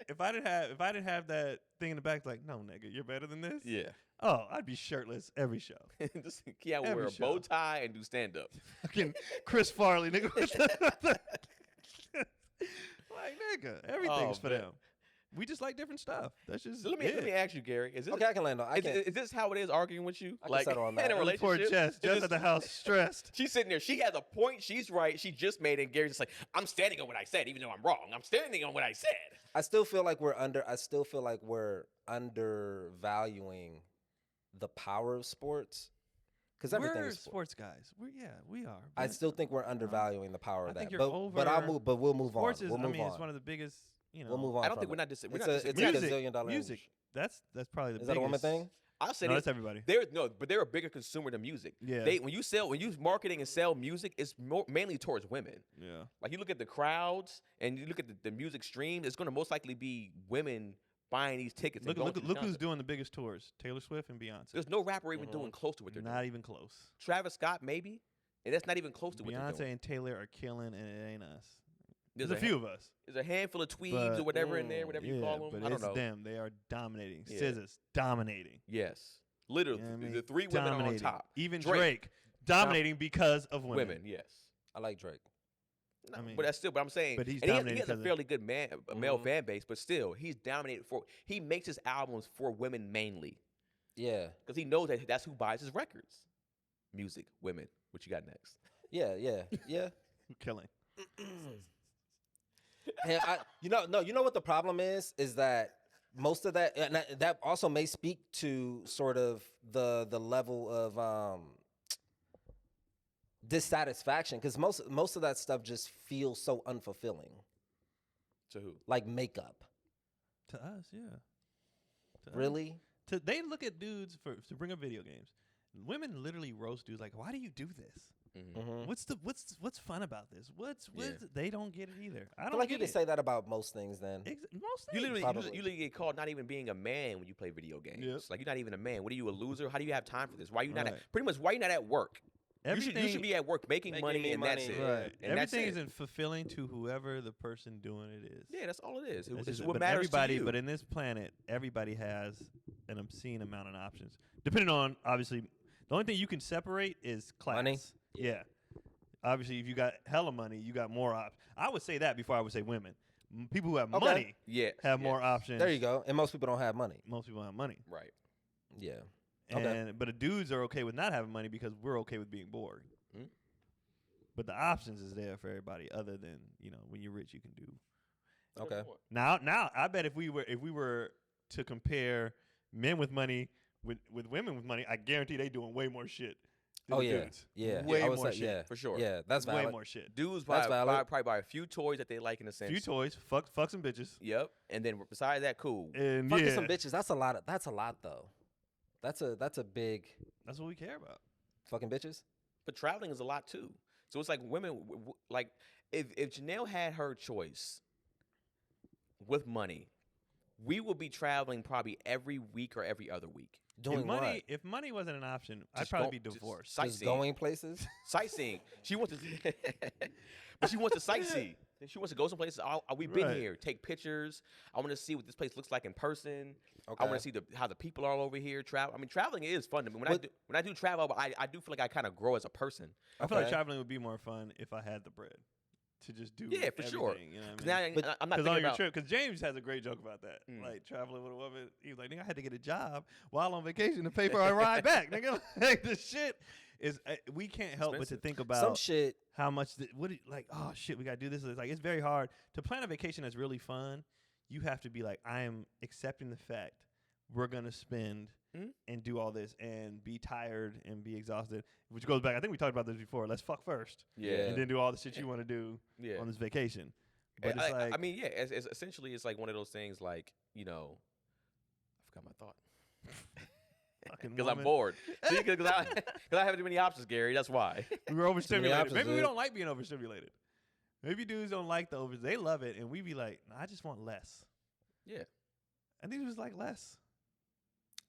if I didn't have that thing in the back, like, no, nigga, you're better than this. yeah, Oh, I'd be shirtless every show. just Keon will Every wear a show. bow tie and do stand up. Fucking Chris Farley, nigga. Like, nigga, everything's for man. them. We just like different stuff. That's just So let me ask you, Gary. Is this Okay, I can land on. I can. is this how it is arguing with you? I can Like settle on in that. a Really Poor relationship? Jess. Is Jess this- at the house, stressed. She's sitting there. She has a point. She's right. She just made it. And Gary's just like, I'm standing on what I said, even though I'm wrong. I'm standing on what I said. I still feel like we're undervaluing the power of sports because everything We're is sport. sports guys. We are. I but still think we're undervaluing the power I of think that. you're But I'll over- move. But we'll move sports on. is. We'll I move mean, on. it's one of the biggest. You know, We'll move on. I don't think from we're it. not dis- we're It's not a, it's disagreeing. like Music, a $1 zillion music. industry. That's probably the Is biggest. that a woman thing? I'll say No, this. that's everybody. But they're a bigger consumer than music. Yeah. When you marketing and sell music, it's mainly towards women. Yeah. Like you look at the crowds and you look at the music stream, it's going to most likely be women buying these tickets. Look, and going look, to these look who's concerts. doing the biggest tours: Taylor Swift and Beyonce. There's no rapper even Mhm. doing close to what they're Not doing. even close. Travis Scott maybe, and that's not even close to what they're Beyonce doing. and Taylor are killing, and it ain't us. There's There's a few of us. There's a handful of tweeds But- or whatever in there, whatever you Yeah, call them. but I don't it's know. them. They are dominating. Yeah. Scissors dominating. Yes, literally, You know what I mean? the three women are on Dominating. top. Even Drake. Drake dominating because of women. Women, yes. I like Drake. No, I mean, but that's still. But I'm saying, but he's and he dominating has a because of- fairly good male Mhm. fan base, but still, he's dominated for. He makes his albums for women mainly Yeah, because he knows that that's who buys his records. Music, women. What you got next? yeah, yeah, yeah. Killing. And you know what the problem is that most of that, and that also may speak to sort of the level of dissatisfaction because most of that stuff just feels so unfulfilling, To who? like makeup. To us, yeah. To us. Really? They look at dudes to bring up video games. Women literally roast dudes like, "Why do you do this? Mhm. Mm-hmm. What's fun about this? What's Yeah. they don't get it either. I I don't feel like you get can it. say that about most things. Then Most You things. literally, Probably. you literally get called not even being a man when you play video games. Yep. Like you're not even a man. What are you, a loser? How do you have time for this? Why you not? Right. Pretty much, why you not at work? You should Everything- be at work making Making money, me and that's money. it. Right. And that's Everything it. isn't fulfilling to whoever the person doing it is. Yeah, that's all it is. That's It's just it. what But matters everybody, to you. but in this planet, everybody has an obscene amount of options. Depending on obviously, the only thing you can separate is class. Money? Yeah. Obviously, if you got hella money, you got more options. I would say that before I would say women. People who have Okay. money yeah, have more options. there you go. And most people don't have money. Most people have money. Right. Yeah. Okay. And but the dudes are okay with not having money because we're okay with being bored. Mhm. But the options is there for everybody. Other than when you're rich, you can do. Okay. Now I bet if we were to compare men with money with women with money, I guarantee they doing way more shit. Than Oh the yeah. dudes. Yeah. Way I would more say, shit. Yeah. For sure. Yeah. That's Way valid. more shit. Dudes That's valid. probably buy a few toys that they like in a sense. Few toys, fuck some bitches, Yep. And then besides that, cool. and Fucking yeah, some bitches. That's a lot. That's a lot though. That's a big that's what we care about. fucking bitches. But traveling is a lot too. So it's like women, like if Janelle had her choice with money, we would be traveling probably every week or every other week. Doing If money wasn't an option, I'd Just probably go- be just divorced. what? Just sightseeing. going places. Sightseeing. She wants to, but she wants to sightsee. She wants to go some places. We've been Right. here. Take pictures. I want to see what this place looks like in person. Okay. I want to see how the people are all over here. Travel. I mean, traveling is fun to me. When I do travel, I do feel like I kind of grow as a person. I feel like Okay. traveling would be more fun if I had the bread to just do. Yeah, for sure. everything, You know what 'Cause I mean? now I'm not Because thinking on your about. trip, because James has a great joke about that. Mm. Like traveling with a woman, he was like, "Nigga, I had to get a job while on vacation to pay for our ride back." Nigga, like the shit is we can't help but to Expensive. think about Some shit. how much oh shit, we gotta do this. It's like it's very hard to plan a vacation that's really fun. You have to be like, I am accepting the fact we're gonna spend Mhm. and do all this and be tired and be exhausted, which goes back. I think we talked about this before. Let's fuck first, Yeah. and then do all the shit you want to do Yeah. on this vacation. But it's I like, mean, yeah, it's essentially it's like one of those things like, I forgot my thought. fucking Because I'm woman. bored. See, because I have too many options, Gary. That's why. We were overstimulated. options, Maybe we dude. don't like being overstimulated. Maybe dudes don't like the over. They love it, and we be like, nah, I just want less. Yeah. I think it was like less.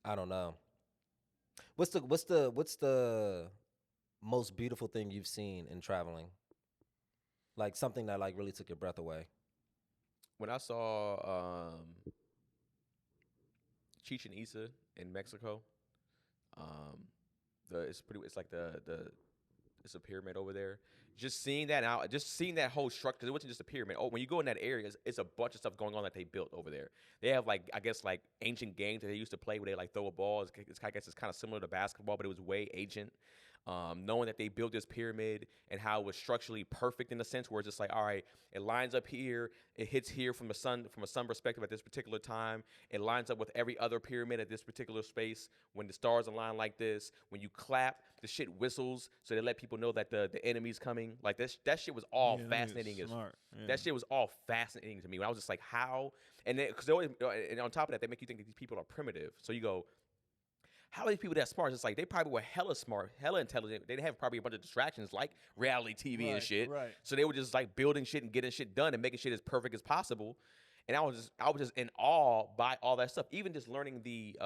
I don't know. What's the most beautiful thing you've seen in traveling? Like something that like really took your breath away. When I saw Chichen Itza in Mexico, it's like it's a pyramid over there. Just seeing that out, just seeing that whole structure, 'cause it wasn't just a pyramid. Oh, when you go in that area, it's a bunch of stuff going on that they built over there. They have like, I guess, like ancient games that they used to play where they like throw a ball. I guess it's kind of similar to basketball, but it was way ancient. Knowing that they built this pyramid and how it was structurally perfect in a sense where it's just like, all right, it lines up here, it hits here from a sun perspective at this particular time. It lines up with every other pyramid at this particular space. When the stars align like this, when you clap, the shit whistles so they let people know that the enemy's coming. Like that shit was all Yeah, fascinating as smart. Yeah. that shit was all fascinating to me. When I was just like, how? And then because and on top of that, they make you think that these people are primitive. So you go, how are these people that smart? It's like they probably were hella smart, hella intelligent. They have probably a bunch of distractions like reality TV and Right, shit. right. So they were just like building shit and getting shit done and making shit as perfect as possible. And I was just in awe by all that stuff. Even just learning the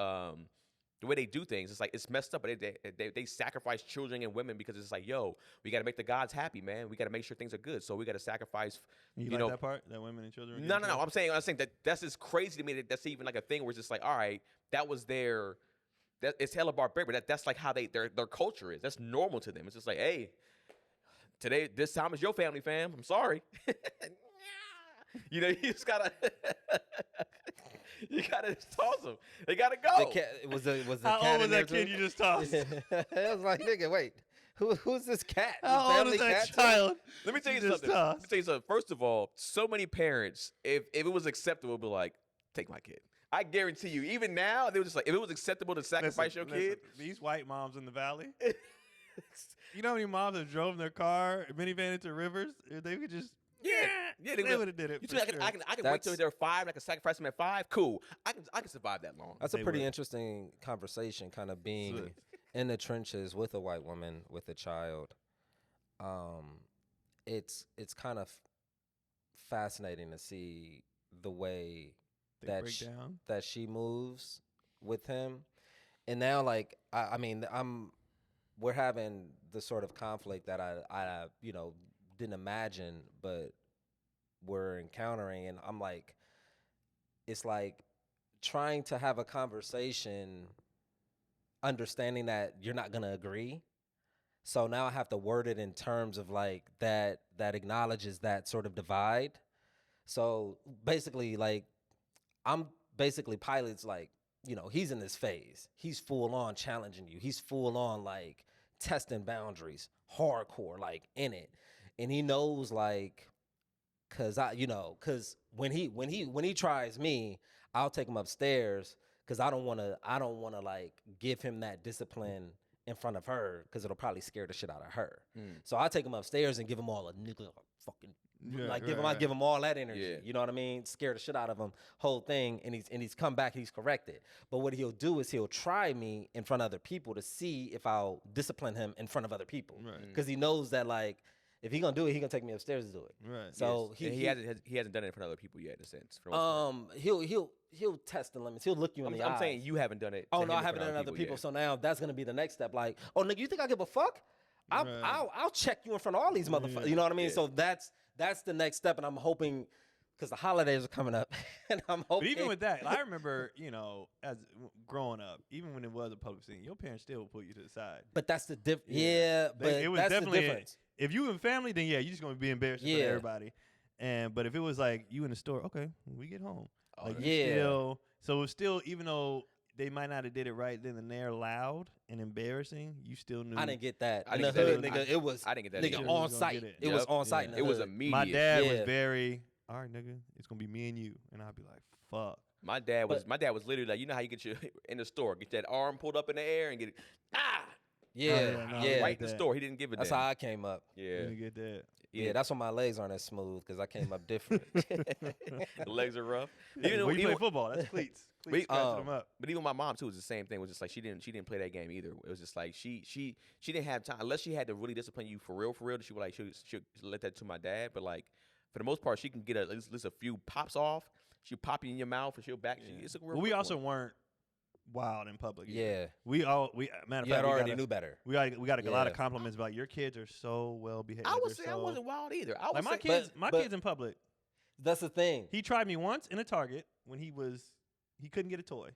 way they do things. It's like it's messed up, but they sacrifice children and women because it's like, yo, we got to make the gods happy, man. We got to make sure things are good. So we got to sacrifice. You You like know, that part? That women and children? are No. getting killed? I'm saying that's just crazy to me. That's even like a thing where it's just like, all right, that was their. That it's hella barbaric, but that's like how their culture is. That's normal to them. It's just like, hey, this time is your family, fam. I'm sorry. You just gotta toss them. They gotta The go. cat was the How cat old was in there that kid too? you just tossed? I was like, nigga, wait, who's this cat? How His old is family that cat too? child? Let me tell you You just something. Let me tossed. tell you something. First of all, so many parents, if it was acceptable, would be like, take my kid. I guarantee you, even now, they were just like, if it was acceptable to sacrifice your kid, These white moms in the valley. You know how many moms have drove their car, minivan into rivers? If they could just, yeah, they would have did it. You for think sure. I can wait till That's- they're 5 and I can sacrifice them at 5? Cool. I can survive that long. That's a They pretty would. interesting conversation, kind of being Sure. in the trenches with a white woman with a child. It's kind of fascinating to see the way They that break sh- down. that she moves with him, and now like I mean we're having the sort of conflict that I didn't imagine, but we're encountering, and I'm like, it's like trying to have a conversation, understanding that you're not gonna agree. So now I have to word it in terms of like that acknowledges that sort of divide. So basically, like, I'm basically Pilot's like, he's in this phase. He's full on challenging you. He's full on like testing boundaries, hardcore, like in it. And he knows like, cause when he tries me, I'll take him upstairs because I don't wanna like give him that discipline in front of her because it'll probably scare the shit out of her. So I take him upstairs and give him all a nigga fucking Yeah, like right, give him all that energy. Yeah. You know what I mean? Scare the shit out of him, whole thing, and he's come back, he's corrected. But what he'll do is he'll try me in front of other people to see if I'll discipline him in front of other people. Right. Because he knows that like if he gonna do it, he gonna take me upstairs to do it. Right. So And he hasn't done it in front of other people yet, in a sense. for the most part. he'll test the limits. He'll look you in the I'm eyes. saying you haven't done it. Oh to no, him I in haven't front done of other people. yet. So now that's gonna be the next step. Like, oh nigga, you think I give a fuck? I'll Right. I'll check you in front of all these motherfuckers. Yeah. You know what I mean? Yeah. So that's the next step, and I'm hoping because the holidays are coming up, and I'm But hoping. even with that, I remember, as growing up, even when it was a public scene, your parents still would put you to the side. but that's the difference. Yeah. Yeah, They- but it was that's the definitely difference. If you in family, then yeah, you're just gonna be embarrassed in front Yeah. of everybody. But if it was like you in the store, okay, when we get home. Oh, Like, that's- you Yeah. so it's still, even though they might not have did it right then and there, loud and embarrassing, you still knew. I didn't get that. I In didn't the get hood, that. nigga, it was I didn't get that nigga either. You on was gonna site. get it. It was Yep. on site. Yeah. In the It was hood. immediate. My dad was Yeah. very, all right, nigga, it's gonna be me and you, and I'd be like, fuck. My dad was literally like, you know how you get your in the store, get that arm pulled up in the air and get it Yeah, yeah, no, yeah. right in the store. He didn't give a That's damn. how I came up. Yeah, You get that. Yeah, that's why my legs aren't as smooth because I came up different. the legs are rough. When you play football, that's cleats. Cleats scratching them up. But even my mom too was the same thing. It was just like she didn't play that game either. It was just like she didn't have time unless she had to really discipline you for real. That she would like she'll let that to my dad. But like for the most part, she can get at least a few pops off. She'll pop you in your mouth and she'll back. It's a real Well, we quick also one. weren't wild in public. either. Yeah, We matter of you fact, had already knew better. we got a lot of Yeah. compliments about your kids are so well behaved. I would They're say I so- wasn't wild either. I like was my say, kids. but- kids in public. That's the thing. He tried me once in a Target when he couldn't get a toy,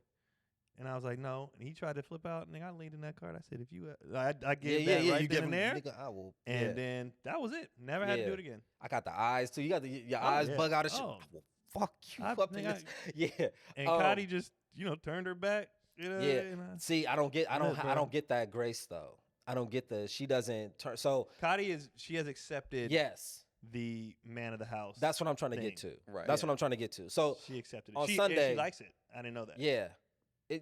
and I was like no, and he tried to flip out, and I leaned in that card. I said if you, I gave that right you then give and him, there, nigga, I will. and yeah. then that was it. Never had to do Yeah. it again. I got the eyes too. You got your Oh, eyes yeah. bug out of shit. Oh. I will fuck you I up in think this. Yeah, And Um, Cotty just turned her back. yeah. and See, I don't Look, bro. get that grace though. I don't get she doesn't turn. So Cotty she has accepted yes, the man of the house. that's what I'm trying to get thing. to. Right. That's Yeah. what I'm trying to get to. So She accepted it. on And Sunday- she likes it. I didn't know that. yeah, I Wait,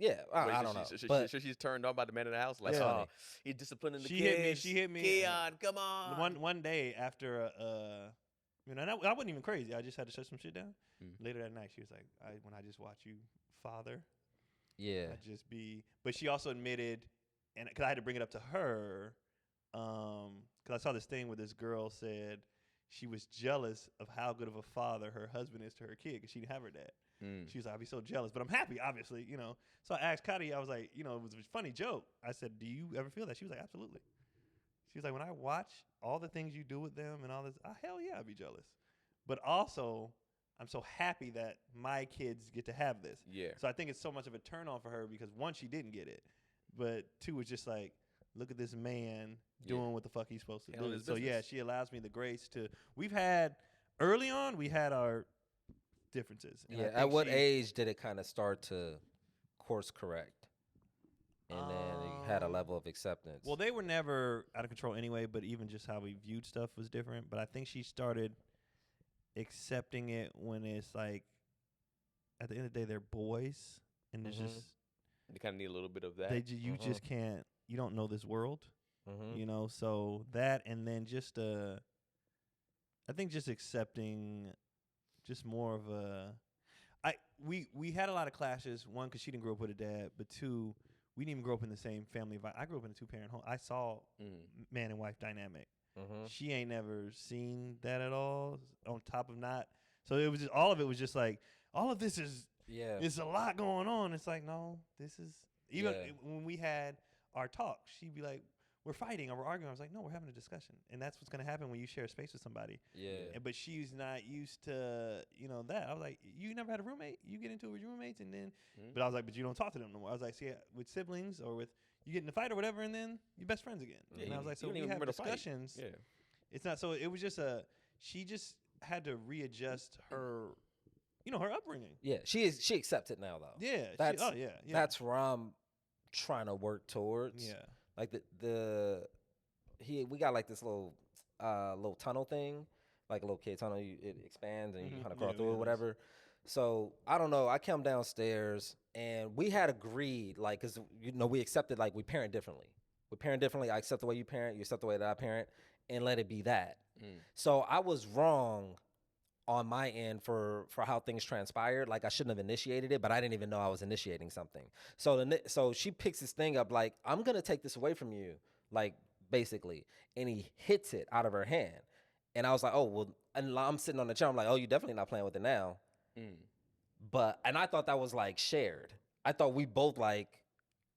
don't know. so But she's turned on by the man in the house. Like, Yeah. oh, he's disciplining the She kids. hit me. Keon, come on. One day after and I wasn't even crazy. I just had to shut some shit down. Mhm. Later that night, she was like, "When I just watch you, father, yeah, I just be." But she also admitted, and because I had to bring it up to her, because I saw this thing where this girl said she was jealous of how good of a father her husband is to her kid because she didn't have her dad. Mm. She was like, I'd be so jealous, but I'm happy, obviously, So I asked Cotty, I was like, it was a funny joke. I said, do you ever feel that? She was like, absolutely. She was like, when I watch all the things you do with them and all this, hell yeah, I'd be jealous. But also, I'm so happy that my kids get to have this. Yeah. So I think it's so much of a turn on for her because one, she didn't get it, but two, it's just like, look at this man Yeah. doing what the fuck he's supposed to Handling do. his So yeah, business. she allows me the grace to. Early on, we had our differences. And I yeah. think At what she- age did it kind of start to course correct? And then you had a level of acceptance. Well, they were never out of control anyway, but even just how we viewed stuff was different. But I think she started accepting it when it's like, at the end of the day, they're boys, and it's Mhm. just You kind of need a little bit of that. you Mhm. just can't. You don't know this world, Mhm. So that, and then just I think just accepting, just more of a. We had a lot of clashes. One, because she didn't grow up with a dad, but two, we didn't even grow up in the same family. I grew up in a 2-parent home. I saw Mm. man and wife dynamic. Mhm. She ain't never seen that at all. On top of not, so it was just all of it was just like all of this is Yeah. it's a lot going on. It's like no, this is even Yeah. when we had our talk, she'd be like, "We're fighting or we're arguing." I was like, "No, we're having a discussion," and that's what's gonna happen when you share space with somebody. Yeah. But she's not used to that. I was like, "You never had a roommate? You get into it with your roommates, and then," Mhm. but I was like, "But you don't talk to them no more." I was like, "See, with siblings or with you get in a fight or whatever, and then you're best friends again." Yeah, and I was you- like, "So you don't we even have remember the fight. discussions." Yeah. It's not so. It was just she just had to readjust her, her upbringing. Yeah. She accepts it now though. Yeah. That's- oh yeah. Yeah. That's where I'm trying to work towards. yeah. Like we got like this little tunnel thing, like a little kid tunnel. It expands and you Mhm. kind of Yeah, crawl through yeah, it, whatever. So I don't know. I come downstairs and we had agreed, like, cause we accepted like we parent differently. We parent differently. I accept the way you parent. You accept the way that I parent, and let it be that. Mm. So I was wrong on my end for how things transpired. Like I shouldn't have initiated it, but I didn't even know I was initiating something. So she picks this thing up like, I'm gonna take this away from you, like basically, and he hits it out of her hand, and I was like, oh well, and I'm sitting on the chair. I'm like, oh, you definitely not playing with it now. Mm. And I thought that was like shared. I thought we both like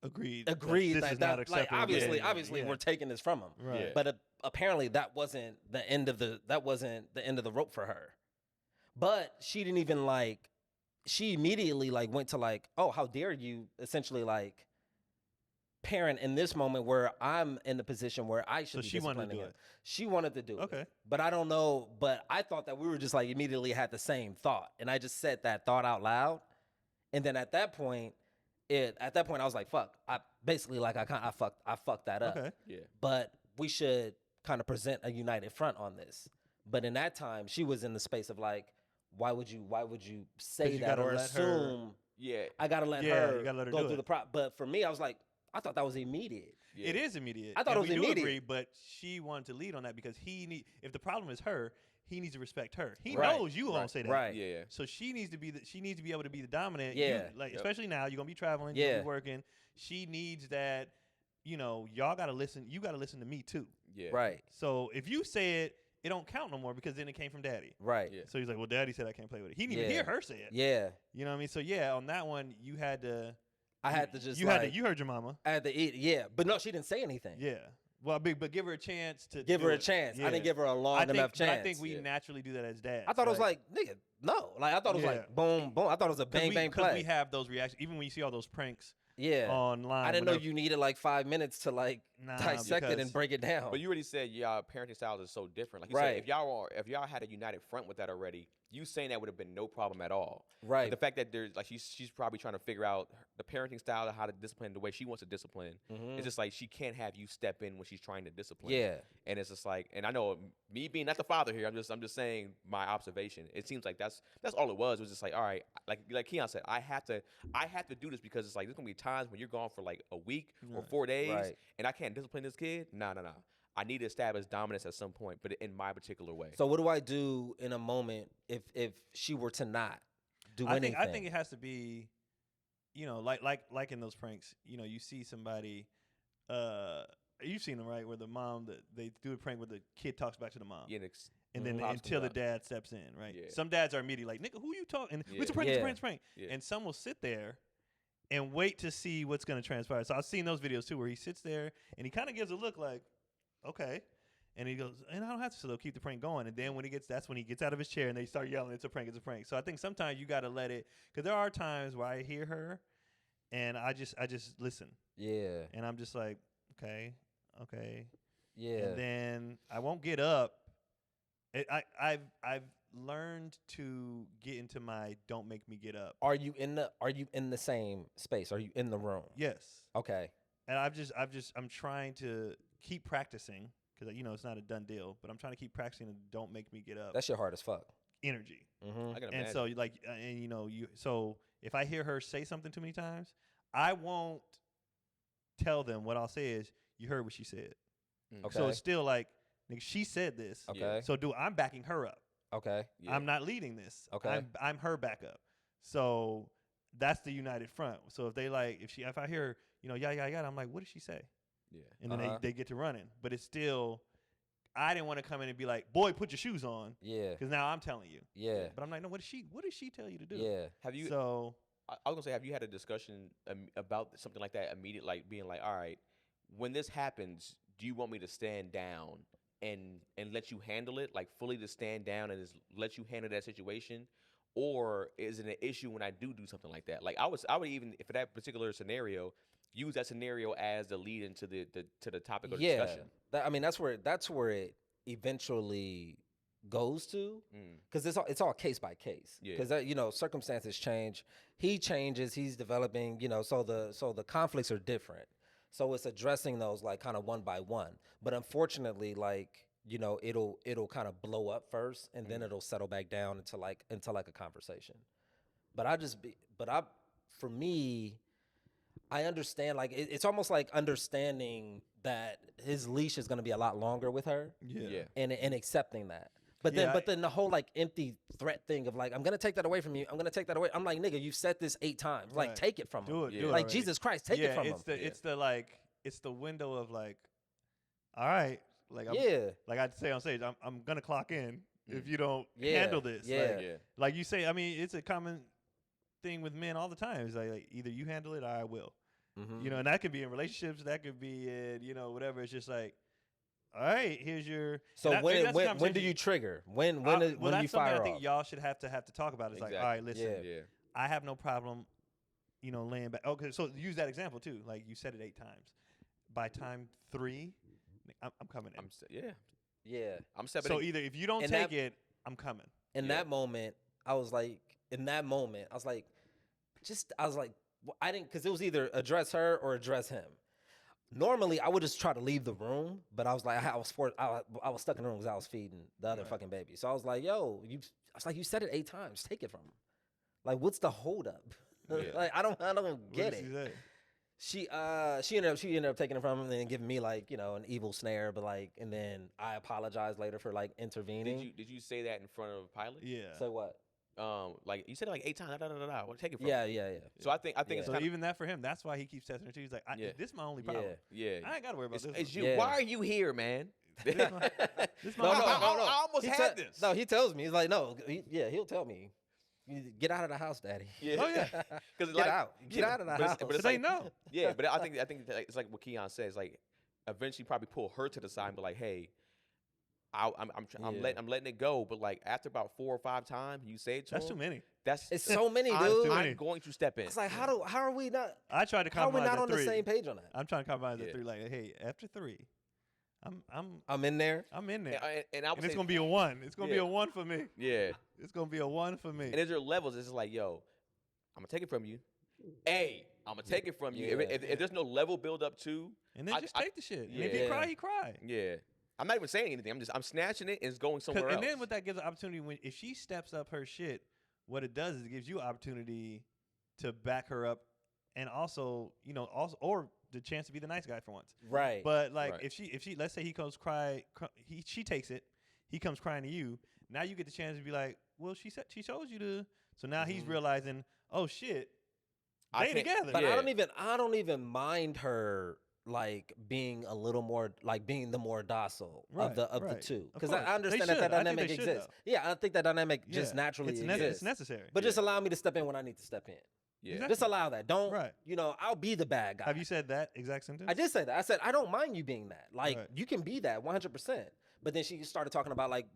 Agreed. agreed This that is not like acceptable. obviously Yeah. we're taking this from him. Right. Yeah. But apparently that wasn't the end of the rope for her. But she didn't even like. She immediately like went to like, oh, how dare you? Essentially like parent in this moment where I'm in the position where I should So be she wanted to disciplining do him. it. She wanted to do it. Okay. But I don't know. But I thought that we were just like immediately had the same thought, and I just said that thought out loud, and then at that point, I was like, fuck. I basically like I fucked that up. Okay. Yeah. But we should kind of present a united front on this. But in that time, she was in the space of like, why would you say you that gotta or let her- assume Yeah. I gotta let Yeah, her you gotta let her go do through it. the process? But for me, I was like, I thought that was immediate. Yeah. It is immediate. I thought and it was we do immediate. agree, but she wanted to lead on that because if the problem is her, he needs to respect her. He Right. knows you won't say that. Right. Yeah. So she needs to be able to be the dominant. Yeah. Like Yep. especially now, you're gonna be traveling, you're Yeah. gonna be working. She needs that, y'all gotta listen. You gotta listen to me too. Yeah. Right. So if you say it, it don't count no more because then it came from daddy. Right. Yeah. So he's like, well, daddy said I can't play with it. He didn't even Yeah. hear her say it. Yeah. You know what I mean? So yeah, on that one, you had to. I had to just You like, had to. You heard your mama. I had to eat. Yeah. But no, she didn't say anything. Yeah. Well, but give her a chance to Give do her a it. chance. I Yeah. didn't give her a long I think, enough but chance. I think we Yeah. naturally do that as dads. I thought it was like, nigga, no. Like I thought it was Yeah. like boom, boom. I thought it was a bang, bang because play. we have those reactions. Even when you see all those pranks Yeah. online. I didn't know whatever. you needed like 5 minutes to like Nah, dissect it and because- break it down. But you already said y'all parenting styles are so different. Like you Right. said, if y'all had a united front with that already, you saying that would have been no problem at all. right. But the fact that there's like she's probably trying to figure out the parenting style, how to discipline the way she wants to discipline. Mhm. It's just like she can't have you step in when she's trying to discipline. Yeah. And it's just like, and I know me being not the father here, I'm just saying my observation. It seems like that's all it was. It was just like, all right, like Keon said, I have to do this because it's like there's gonna be times when you're gone for like a week or Right. 4 days, Right. and I can't discipline this kid. Nah. I need to establish dominance at some point, but in my particular way. So what do I do in a moment if she were to not do I anything? think it has to be, like in those pranks. You see somebody. You've seen them, right? Where the mom, they do a prank where the kid talks back to the mom. Yeah, And then Pops until comes the out. dad steps in, right? Yeah. Some dads are immediately like, "Nigga, who you talking? Yeah. It's a prank, it's a Yeah. prank, it's a prank." Yeah. And some will sit there and wait to see what's going to transpire. So I've seen those videos too, where he sits there and he kind of gives a look like, "Okay," and he goes, "And I don't have to." So they'll keep the prank going. And then that's when he gets out of his chair and they start yelling, "It's a prank, it's a prank." So I think sometimes you got to let it, because there are times where I hear her, and I just listen, Yeah. and I'm just like, okay. Yeah. And then I won't get up. I've learned to get into my don't make me get up. Are you in the same space? Are you in the room? Yes. Okay. And I'm trying to keep practicing because it's not a done deal, but I'm trying to keep practicing the don't make me get up That shit hard as fuck. energy. Mm-hmm. I can And imagine. so so if I hear her say something too many times, I won't tell them. What I'll say is, "You heard what she said." Okay. So it's still like, nigga, she said this. Okay. So I'm backing her up. Okay. Yeah. I'm not leading this. Okay. I'm her backup. So that's the united front. So if I hear her, I'm like, what did she say? Yeah. And then Uh-huh. they get to running. But it's still, I didn't want to come in and be like, boy, put your shoes on, Yeah. because now I'm telling you. Yeah. But I'm like, no, what did she tell you to do? Yeah. Have you? So I was gonna say, have you had a discussion about something like that? Immediate, like being like, all right, when this happens, do you want me to stand down and let you handle it, like fully to stand down and just let you handle that situation, or is it an issue when I do something like that? Like I would even, if for that particular scenario, use that scenario as the lead into the topic of Yeah. discussion. That's where it eventually goes to, Mm. because it's all case by case. Yeah. Because circumstances change. He changes. He's developing. So the conflicts are different. So it's addressing those like kind of one by one. But unfortunately, like it'll kind of blow up first, and then it'll settle back down into like a conversation. For me, I understand, like it's almost like understanding that his leash is going to be a lot longer with her, Yeah. and accepting that. But Yeah, then the whole like empty threat thing of like, I'm gonna take that away from you. I'm gonna take that away. I'm like, nigga, you've said this 8 times. Like, Right. take it from do him. it. Yeah. Do it Like already. Jesus Christ, take it from him. It's the window of like, all right, like Yeah. like I'd say on stage, I'm gonna clock in if you don't Yeah. handle this. Yeah. Like, Yeah. like you say, I mean, it's a common thing with men all the time. It's like either you handle it or I will. Mhm. And that could be in relationships, that could be in, whatever. It's just like, all right, here's your. So and maybe that's a when do conversation- you trigger? When well, you that's something fire I think off? y'all should have to talk about. It's like, all right, listen, Yeah. Yeah. I have no problem, laying back. Okay, so use that example too. Like you said it 8 times. By time 3, I'm coming in. Yeah. I'm stepping So in. either if you don't And take that- it, I'm coming. In Yeah. that moment, I was like, I didn't, because it was either address her or address him. Normally, I would just try to leave the room, but I was like, I was stuck in the room because I was feeding the other Right. fucking baby. So I was like, yo, I was like, you said it 8 times. Take it from him. Like, what's the holdup? Yeah. Like, I don't What get does it. he say? She ended up taking it from him and then giving me like, you know, an evil snare, but like, and then I apologized later for like intervening. Did you say that in front of a pilot? Yeah. So what? Like you said it like 8 times. Well, take it from. Yeah. So I think Yeah. it's So kind of even that for him, that's why he keeps testing her too. He's like, Yeah. this is my only problem. yeah. I ain't got to worry about this. It's one. you. Yeah. Why are you here, man? This No, my- I almost He had te- this. No, he tells me. He's like, no, he'll tell me. You get out of the house, daddy. Yeah. Oh, yeah. Because Get out. Get out of the house. But it's Say like, no. Yeah, but I think it's like what Keon says. Like, eventually, probably pull her to the side and be like, "Hey, I'm Yeah. letting it go." But like after about 4 or 5 times, you say it to That's him. too many. That's It's so many, I'm, dude. too many. I'm going to step in. It's like, how are we not? I tried to How are we compromise not at on 3. the same page on that? I'm trying to compromise Yeah. at 3. Like, hey, after 3, I'm in there. I'm in there. and I would And it's say, gonna be a 1. It's gonna be Yeah. a 1 for me. yeah. It's gonna be a 1 for me. And is there levels? It's just like, yo, I'm gonna take it from you. Hey, I'm gonna take it from you. Yeah. If there's no level build up to, And then I- just I- take the shit. And if he Yeah. cry, he cry. yeah, I'm not even saying anything. I'm snatching it and it's going somewhere And else. then what that gives an opportunity when if she steps up her shit, what it does is it gives you opportunity to back her up, and also or the chance to be the nice guy for once. Right. But like Right. if she let's say he comes she takes it, he comes crying to you. Now you get the chance to be like, well, she said she chose you to. So now he's Mhm. realizing, oh shit, I they can't- together. But Yeah. I don't even mind her like being a little more like being the more docile Right, of the right. two, Of because course. I understand They that should. I think dynamic they should, exists. though. Yeah, I think that dynamic just Yeah. naturally it's exists. it's necessary. But just allow me to step in when I need to step in. yeah. Exactly. Just allow that. Don't Right. I'll be the bad guy. Have you said that exact sentence? I did say that. I said I don't mind you being that. Like Right. you can be that 100%. But then she started talking about like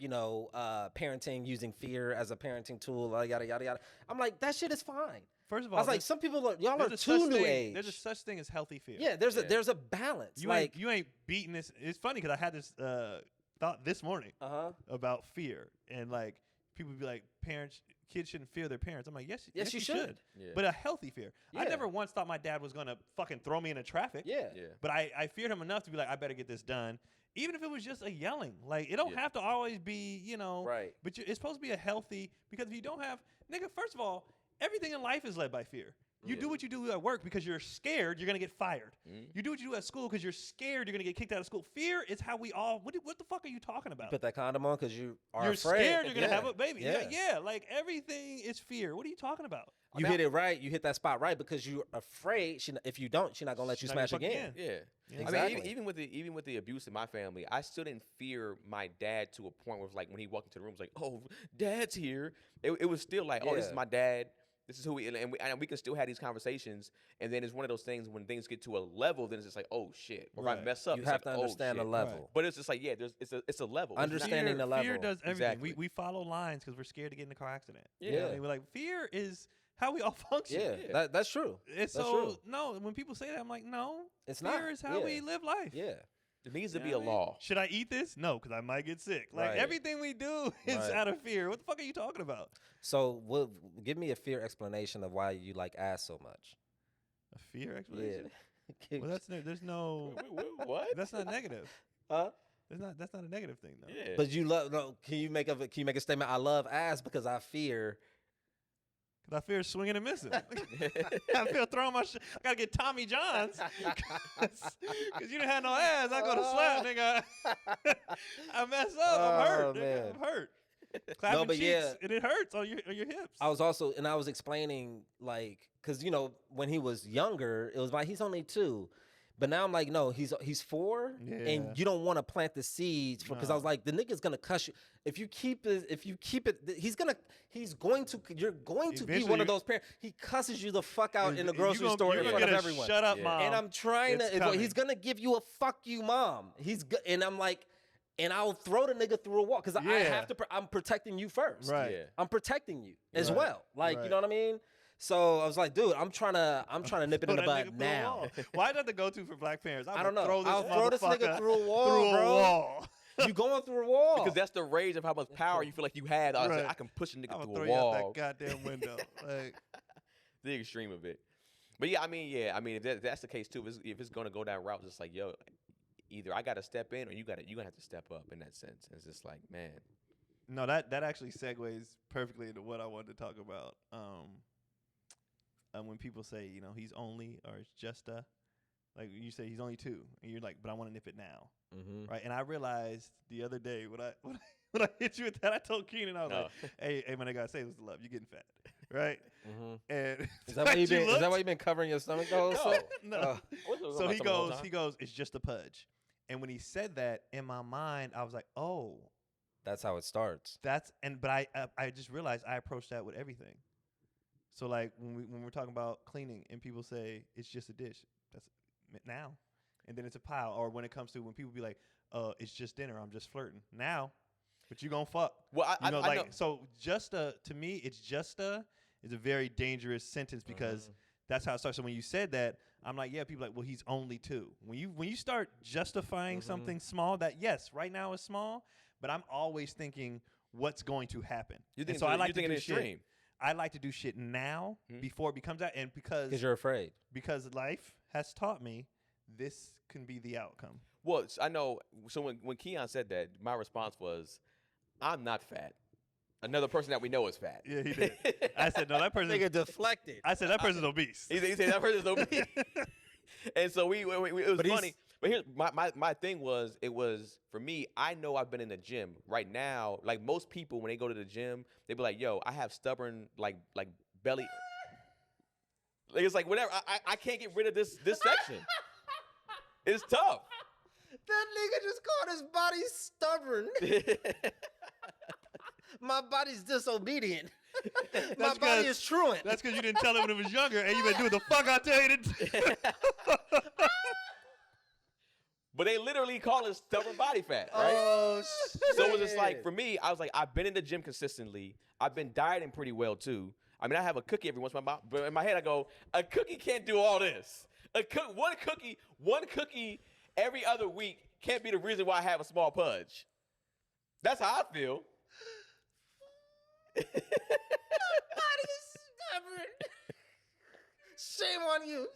parenting, using fear as a parenting tool, yada yada yada. I'm like, that shit is fine. First of I all, was like, some people y'all are there's a too such new thing- age. There's a such thing as healthy fear. Yeah, there's Yeah. a balance. You like ain't beating this. It's funny because I had this thought this morning uh-huh. about fear, and like people be like, kids shouldn't fear their parents. I'm like, yes, Yes, you you should. should. Yeah. But a healthy fear. I Yeah. never once thought my dad was gonna fucking throw me into traffic. Yeah. Yeah. But I feared him enough to be like, I better get this done, even if it was just a yelling. Like it don't Yeah. have to always be, Right. But it's supposed to be a healthy, because if you don't have, nigga, first of all, everything in life is led by fear. You Yeah. do what you do at work because you're scared you're gonna get fired. Mhm. You do what you do at school because you're scared you're gonna get kicked out of school. Fear is how we all. What the fuck are you talking about? Put that condom on because you are You're afraid. scared you're gonna Yeah. have a baby. Yeah. Yeah, like everything is fear. What are you talking about? You hit it right. You hit that spot right because you're afraid. If you don't, she's not gonna let you She's not smash gonna fuck again. again. Yeah. Yeah. I mean, Exactly. even with the abuse in my family, I still didn't fear my dad to a point where it was like when he walked into the room, it was like, "Oh, Dad's here." It was still like, "Oh, this is Yeah. my dad. This is who we," and we can still have these conversations. And then it's one of those things when things get to a level, then it's just like, "Oh shit!" Or if I Right. mess up, You it's have like, to "Oh, understand the shit." level. But it's just like, yeah, it's a level. It's not- Understanding the Fear level. does everything. Exactly. We follow lines because we're scared to get in a car accident. Yeah. You know what I mean? We're like, fear is how we all function. Yeah, Yeah. that's true. It's That's so true. no. When people say that, I'm like, no. It's Fear not. is how Yeah. we live life. Yeah. There needs to You be know a what I mean? law. Should I eat this? No, because I might get sick. Like Right. everything we do is Right. out of fear. What the fuck are you talking about? So, give me a fear explanation of why you like ass so much. A fear explanation? Yeah. Well, there's no. What? That's not negative. Huh? That's not a negative thing though. Yeah. But you love. No, can you make a statement? I love ass because I fear. Because I fear swinging and missing. I feel throwing my shit. I gotta get Tommy John's because you didn't have no ass. I go to slap, nigga. I mess up. I'm hurt. Oh, Nigga. man. I'm hurt. Clapping but cheeks, yeah. and it hurts on your hips. I was explaining like, cause when he was younger, it was like he's only 2, but now I'm like, no, he's 4, Yeah. and you don't want to plant the seeds because I No. was like, the nigga's gonna cuss you if you keep it. You're going to be one Eventually of those parents. He cusses you the fuck out in the grocery You store you're in gonna front of get a everyone. Shut up, Yeah. mom. And I'm trying It's to. coming. He's gonna give you a fuck you, mom. And I'm like, and I'll throw the nigga through a wall because I Yeah. have to. I'm protecting you first. Right. Yeah. I'm protecting you as Right. well. Like, you Right. know what I mean? So I was like, dude, I'm trying to nip it in Throw the that bud nigga through a now. wall. Why is that the go-to for black parents? I don't know. I'll Throw throw this nigga through a wall, bro. wall. You going through a wall? Because that's the rage of how much power you feel like you had. I was like, Right. I can push a nigga I'm through gonna a throw you out wall. that goddamn window. Like, The extreme of it. But yeah, I mean, if that's the case too, if it's gonna go that route, it's like, yo, either I gotta step in or you're gonna have to step up in that sense. It's just like, man. No, that actually segues perfectly into what I wanted to talk about. When people say, he's only or it's just a, like you say he's only 2, and you're like, but I want to nip it now, right? And I realized the other day when I hit you with that, I told Keenan, I was like, hey man, I gotta say this to love, you're getting fat, right? And Is that why you've been covering your stomach the whole show? No. So he goes, it's just a pudge. And when he said that, in my mind, I was like, oh, that's how it starts. but I just realized I approach that with everything. So like when we're talking about cleaning and people say it's just a dish, that's now, and then it's a pile. Or when it comes to when people be like, it's just dinner, I'm just flirting now, but you gonna fuck. Well, I know. So to me, it's a very dangerous sentence because that's how it starts. So when you said that, I'm like, yeah, people are like, well, he's only 2. When you start justifying something small, that yes, right now is small, but I'm always thinking what's going to happen. I like to do shit. I like to do shit now before it becomes that, and because you're afraid. Because life has taught me this can be the outcome. Well, I know. So when Keon said that, my response was, "I'm not fat." Another person that we know is fat. Yeah, he did. I said, no, that person. Nigga deflected. I said that person's obese. He said that person's obese. And so it was funny. But here's my thing was, it was, for me, I know I've been in the gym right now. Like most people, when they go to the gym, they be like, yo, I have stubborn, like belly. Like, it's like, whatever. I can't get rid of this section. It's tough. That nigga just called his body stubborn. My body's disobedient. My body is truant. That's because you didn't tell him when he was younger, and you been doing the fuck I tell you to do. But they literally call it stubborn body fat, right? Oh, shit. So it was just like, for me, I was like, I've been in the gym consistently. I've been dieting pretty well, too. I mean, I have a cookie every once in a while, but in my head, I go, a cookie can't do all this. One cookie every other week can't be the reason why I have a small pudge. That's how I feel. My body is stubborn. Shame on you.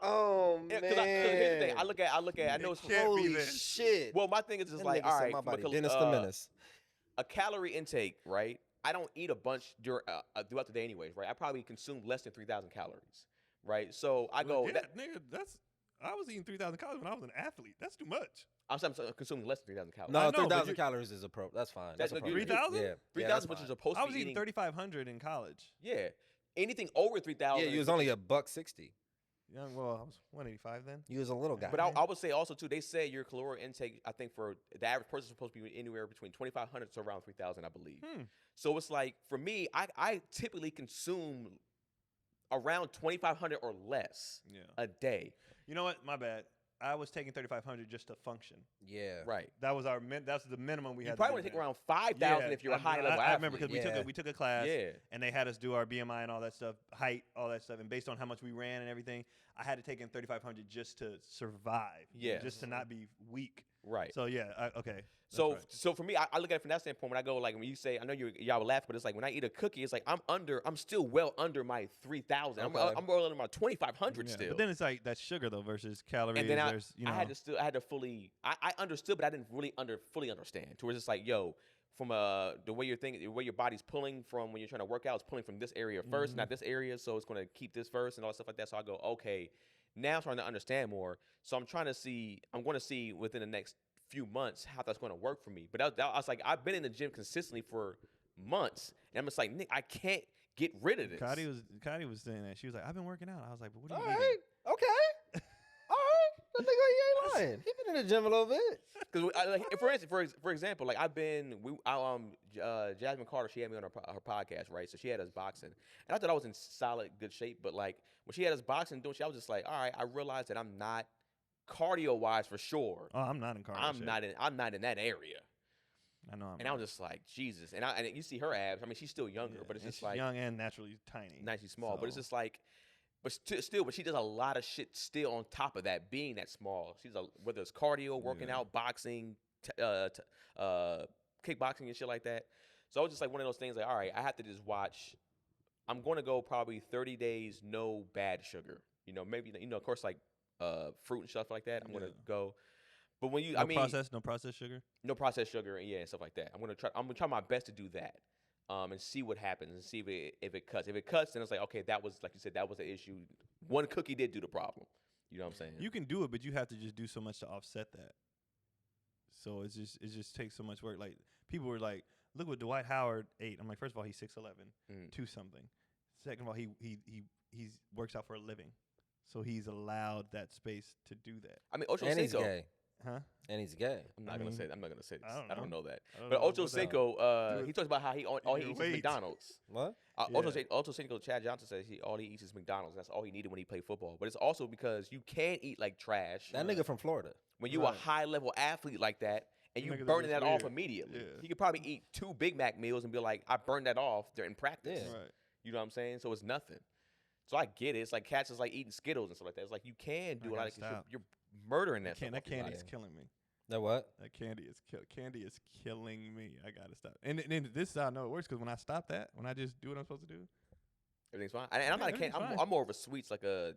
Oh man! Because here's the thing. I look at. I know it's holy shit. Well, my thing is just That like, nigga all said right, my body. because, Dennis the Menace. a calorie intake, right? I don't eat a bunch throughout the day, anyways, right? I probably consume less than 3,000 calories, right? So I go, nigga, I was eating 3,000 calories when I was an athlete. That's too much. I'm consuming less than 3,000 calories. No, know, 3,000 calories is that's fine. That's 3,000? Yeah, 3,000, which is supposed to be I was eating eating 3,500 in college. Yeah, anything over 3,000. Yeah, you was only $1.60. Yeah, well, I was 185 then. You was a little guy. But I would say also too, they say your caloric intake, I think for the average person is supposed to be anywhere between 2,500 to around 3,000, I believe. So it's like, for me, I typically consume around 2,500 or less a day. You know what? My bad. I was taking 3,500 just to function. Yeah. Right. That was that's the minimum we had. You probably want to take around 5,000 if you're a high level athlete. I remember because we took a class, Yeah. and they had us do our BMI and all that stuff, height, all that stuff, and based on how much we ran and everything, I had to take in 3,500 just to survive. Yeah. Just to not be weak. Right. So yeah, okay. So for me, I look at it from that standpoint. When I go, like, when you say, I know y'all will laugh, but it's like when I eat a cookie, it's like I'm still well under my 3,000. Okay. I'm well under my 2,500 still. But then it's like that's sugar though versus calories. And then I had to fully. I understood, but I didn't really fully understand. To where it's just like, yo, from the way you're thinking, the way your body's pulling from when you're trying to work out, it's pulling from this area first, not this area. So it's going to keep this first and all that stuff like that. So I go, okay, now I'm starting to understand more. So I'm going to see within the next few months how that's going to work for me. But I was like, I've been in the gym consistently for months, and I'm just like, Nick, I can't get rid of this. Cody was saying that. She was like, I've been working out. I was like, but what are you All eating? right. Okay. All right. That nigga, he ain't lying. He been in the gym a little bit. Because for example, like Jasmine Carter, she had me on her podcast, right? So she had us boxing, and I thought I was in solid good shape. But like when she had us boxing doing shit, I was just like, all right, I realized that I'm not cardio wise for sure. Oh, I'm not in cardio. I'm not in that area. I know. I was just like, Jesus. And you see her abs. I mean, she's still younger, but it's just she's like young and naturally tiny. Nicely small, but it's So- just like, but she does a lot of shit still on top of that, being that small. Whether it's cardio, working out, boxing, kickboxing and shit like that. So I was just like one of those things like, all right, I have to just watch. I'm going to go probably 30 days, no bad sugar. Maybe, of course, like fruit and stuff like that. I'm going to go. But when you, No I mean, no processed sugar. no processed sugar and and stuff like that. I'm gonna try my best to do that, and see what happens and see if it cuts. If it cuts, then it's like okay, that was like you said, that was the issue. One cookie did do the problem. You know what I'm saying? You can do it, but you have to just do so much to offset that. So it just takes so much work. Like people were like, look what Dwight Howard ate. I'm like, first of all, he's 6'11", 2 something. Second of all, he works out for a living, so he's allowed that space to do that. I mean, Ocho And he's Cinco. gay. Huh? And he's gay. I'm not gonna say. I'm not gonna say this. I I don't know that. I don't But know Ocho about that. Cinco, Do he it. talks about how all he Your eats is weight. McDonald's. What? Yeah. Ocho Cinco, Chad Johnson says all he eats is McDonald's. And that's all he needed when he played football. But it's also because you can't eat like trash That nigga from Florida. when you a Right. high level athlete like that, and you Niggas are burning just that off weird. immediately. Yeah. He could probably eat 2 Big Mac meals and be like, I burned that off during practice. Yeah. Right. You know what I'm saying? So it's nothing. So I get it. It's like cats is like eating Skittles and stuff like that. It's like you can do a lot gotta of stop. you're murdering that. That stuff off your candy body. is killing me. That what? That candy is killing me. I gotta stop. And this is how I know it works because when I stop that, when I just do what I'm supposed to do, Everything's fine. And I'm Yeah, not a everything's candy. fine. I'm more of a sweets, like a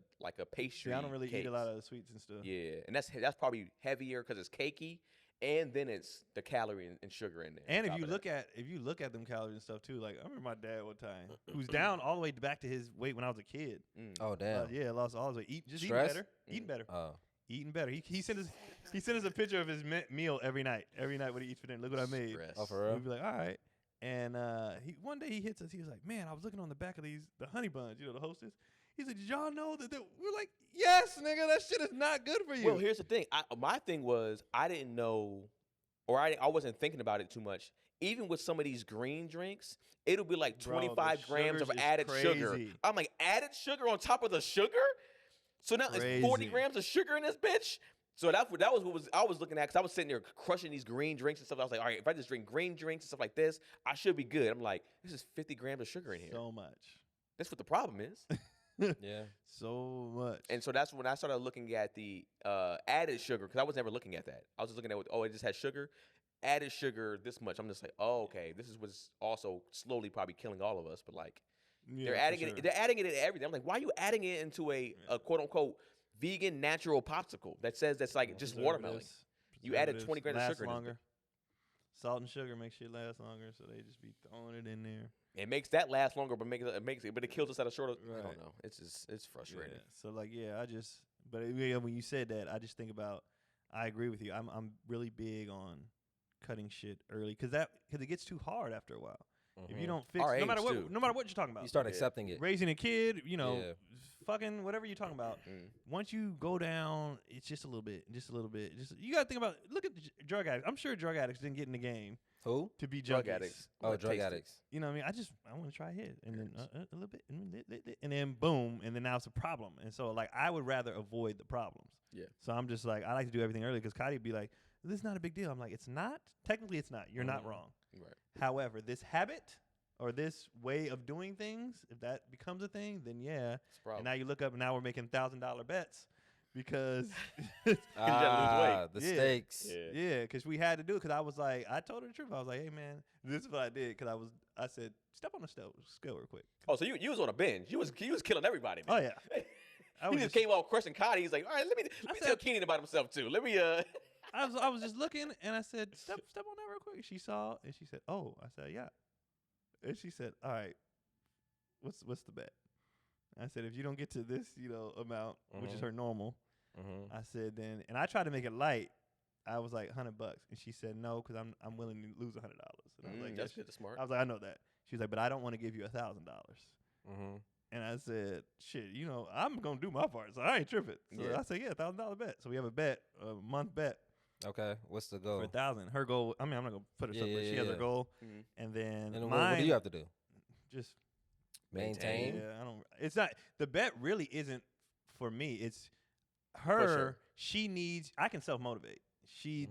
pastry. see, I don't really eat cakes. a lot of sweets and stuff. Yeah, and that's probably heavier because it's cakey, and then it's the calorie and sugar in there. And if you look at them calories and stuff too, like I remember my dad one time who's down all the way back to his weight when I was a kid. Oh damn. Yeah, lost all his weight. Eating Stress? better. Eating better. Oh. Eating better. He sent us a picture of his meal every night. Every night when he eats for dinner. Look what I made. Stress. Oh, for real? We'd be like, all right. And one day he hits us. He was like, man, I was looking on the back of the honey buns, the Hostess. He said, did y'all know that we're like, yes, nigga, that shit is not good for you. Well, here's the thing. My thing was I didn't know, or I wasn't thinking about it too much. Even with some of these green drinks, it'll be like Bro, the 25 grams of sugars is added sugar. crazy. I'm like, added sugar on top of the sugar? So now it's 40 Crazy. grams of sugar in this bitch? So that was what I was looking at, because I was sitting there crushing these green drinks and stuff. I was like, all right, if I just drink green drinks and stuff like this, I should be good. I'm like, this is 50 grams of sugar in here. So much. That's what the problem is. Yeah. So much. And so that's when I started looking at the added sugar, because I was never looking at that. I was just looking at, it just has sugar. Added sugar this much. I'm just like, oh, okay, this is what's also slowly probably killing all of us. But like, Yeah, they're for adding sure. it. They're adding it to everything. I'm like, why are you adding it into a quote unquote vegan natural popsicle that says that's like just watermelon? Preservatives. You added Preservatives 20 grams of last sugar in this longer. Salt and sugar makes shit last longer, so they just be throwing it in there. It makes that last longer, but it kills us at a shorter. I Right. don't know. It's frustrating. Yeah. So like, yeah, when you said that, I just think about. I agree with you. I'm really big on cutting shit early because it gets too hard after a while. If you don't fix, Our no age, matter what, too. no matter what you're talking about, You start Yeah. accepting it. raising a kid, Yeah. fucking whatever you're talking about. Mm. Once you go down, it's just a little bit. Just you gotta think about. Look at the drug addicts. I'm sure drug addicts didn't get in the game Who? to be Drug junkies. addicts. Oh, But drug taste it. addicts. You know what I mean? I want to try it, and then a little bit, and then boom, and then now it's a problem. And so like I would rather avoid the problems. Yeah. So I'm just like I like to do everything early because Kati would be like, "This is not a big deal." I'm like, "It's not. Technically, it's not. You're not Mhm. wrong. Right. However, this habit or this way of doing things, if that becomes a thing, then yeah." It's a problem. And now you look up, and now we're making $1,000 bets because Ah, the Yeah. stakes. Yeah. yeah, because we had to do it. Because I was like, I told her the truth. I was like, hey man, this is what I did. Because I said, step on the scale real quick. Oh, so you was on a binge. You was killing everybody. Oh Man. yeah, I He was just came out crushing Cotty. He's like, all right, let me I tell said- Keenan about himself too. Let me I was just looking, and I said, step on that real quick. She saw, and she said, oh. I said, yeah. And she said, all right, what's the bet? I said, if you don't get to this, amount, which is Mhm. her normal, Mm-hmm. I said then, and I tried to make it light. I was like $100, and she said no, because I'm willing to lose $100. And I was like, that's yeah, smart. I was like, I know that. She was like, but I don't want to give you $1,000. Mm-hmm. And I said, shit, I'm gonna do my part, so I ain't tripping. So Yeah. I said, yeah, $1,000 bet. So we have a bet, a month bet Okay. What's the for goal? 1,000. Her goal. I mean, I'm not gonna put her Yeah, somewhere. yeah, She has her yeah. goal, Mhm. and then And mine. what do you have to do? Just Maintain. yeah, I don't. It's not the bet. Really isn't for me. It's her. her. She needs. I can self motivate.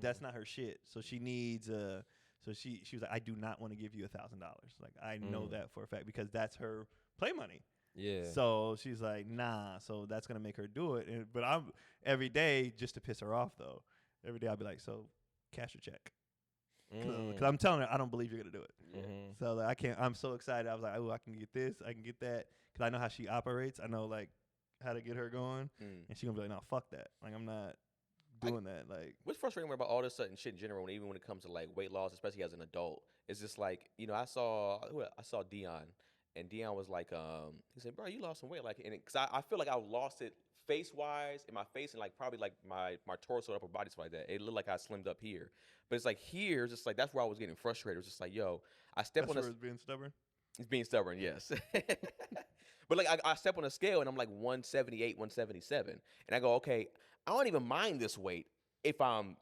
That's Mhm. not her shit. So she needs. So she was like, I do not want to give you $1,000. Like I know Mm. that for a fact because that's her play money. Yeah. So she's like, nah. So that's gonna make her do it. But I'm every day just to piss her off though. Every day I'll be like, so cash your check, because I'm telling her I don't believe you're gonna do it. Mm-hmm. So like, I can't. I'm so excited. I was like, oh, I can get this. I can get that. Because I know how she operates. I know like how to get her going. Mm. And she gonna be like, no, fuck that. Like I'm not doing that. Like, What's frustrating about all this sudden shit in general, even when it comes to like weight loss, especially as an adult, is just like I saw Dion, and Dion was like, he said, "Bro, you lost some weight," like, and because I feel like I lost it face wise in my face and like probably like my torso, upper body, stuff like that. It looked like I slimmed up here, but it's like here, it's just like that's where I was getting frustrated. It was just like, yo, I step that's on where this. it's being stubborn. He's being stubborn, yes. But like I step on a scale and I'm like 178, 177, and I go, okay, I don't even mind this weight if I'm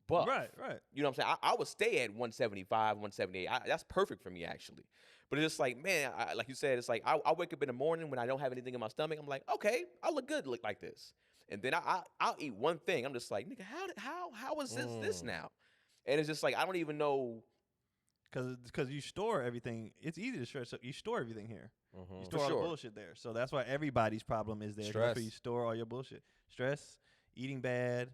buff. Right. You know what I'm saying? I would stay at 175, 178. That's perfect for me actually. But it's just like, man, like you said, it's like I wake up in the morning when I don't have anything in my stomach. I'm like, okay, I look good, look like this, and then I'll eat one thing. I'm just like, nigga, how is this now? And it's just like I don't even know. Because you store everything. It's easy to store. So you store everything here. Mm-hmm. You store all the bullshit there. So that's why everybody's problem is there. 'cause That's Stress. where you store all your bullshit. Stress, eating bad.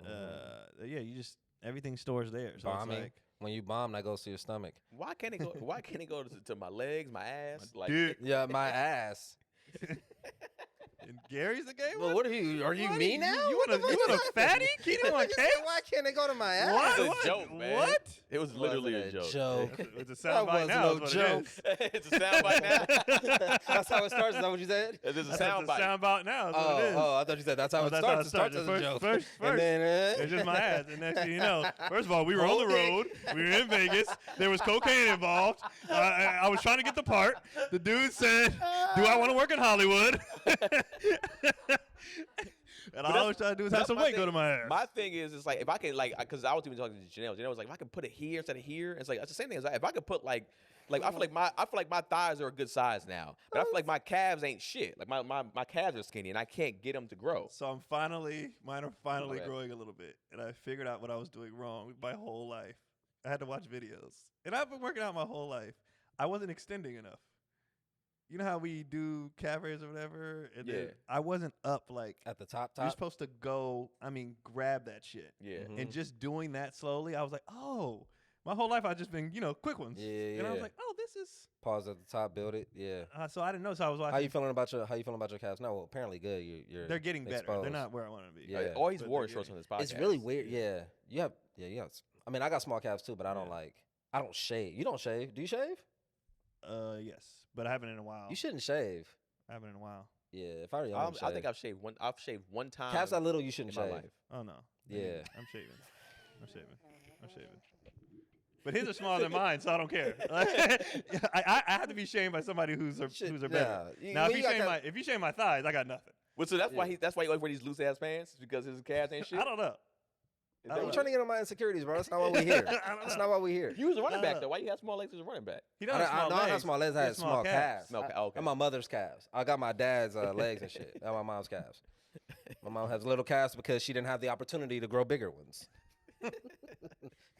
Yeah, you just everything stores there. So Bombing. it's like When you bomb, that goes to your stomach. Why can't it go? Why can't it go to my legs, my ass? Like, dick. Yeah, my ass. And Gary's the gay Well, one. what are you? Are you me now? You What want the fuck a is fatty? Keaton want cake? Why can't it go to my ass? What? It's a joke, man. What? It was literally a joke. Joke. It's a That sound bite was now. no is what joke. It is. It's a soundbite now. That's how it starts. Is that what you said? It's a That's a soundbite. sound bite now. Is what it is. I thought you said that's how Oh, it that's starts. how It starts as a First, joke. First, And then, it's just my ass. And next thing you know, first of all, we were on the road. We were in Vegas. There was cocaine involved. I was trying to get the part. The dude said, "Do I want to work in Hollywood?" And all I was trying to do is have That's some my weight thing. go to my ass. My thing is, it's like if I can because I was even talking to Janelle. Janelle was like, if I can put it here instead of here, it's like that's the same thing as if I could put like I feel like my thighs are a good size now, but I feel like my calves ain't shit. Like my calves are skinny and I can't get them to grow. So mine are finally Okay. growing a little bit, and I figured out what I was doing wrong my whole life. I had to watch videos, and I've been working out my whole life. I wasn't extending enough. You know how we do calf raises or whatever, and then Yeah. I wasn't up like at the top. you're supposed to go. I mean, grab that shit, Yeah. Mhm. and just doing that slowly, I was like, oh, my whole life I've just been quick ones, Yeah, and I was yeah. like, oh, this is. Pause at the top, build it. Yeah. So I didn't know. So I was watching. How you feeling about your calves? No, well, apparently good. You're They're getting better. They're exposed. not where I want to be. Yeah. Always But wore they're shorts getting- on this podcast. It's really weird. Yeah. You have. I mean, I got small calves too, but I don't I don't shave. You don't shave. Do you shave? Yes, but I haven't in a while. You shouldn't shave. I haven't in a while. Yeah. If I were you, I think I've shaved one. I've shaved one time. calves are little. You in shouldn't my shave. life. Oh no. Yeah. I'm shaving. But his are smaller than mine, so I don't care. I have to be shamed by somebody who's a better. Now, if you shame my thighs, I got nothing. Well, so that's why he always wear these loose ass pants is because his calves ain't shit. I don't know. Is I that don't I'm what- trying to get on my insecurities, bro. That's not why we here. That's not why we here. You was a running back though. Why you have small legs as a running back? He I doesn't have know small I have legs. small legs. I He had has small calves. No, okay. And my mother's calves. I got my dad's legs and shit. Not my mom's calves. My mom has little calves because she didn't have the opportunity to grow bigger ones.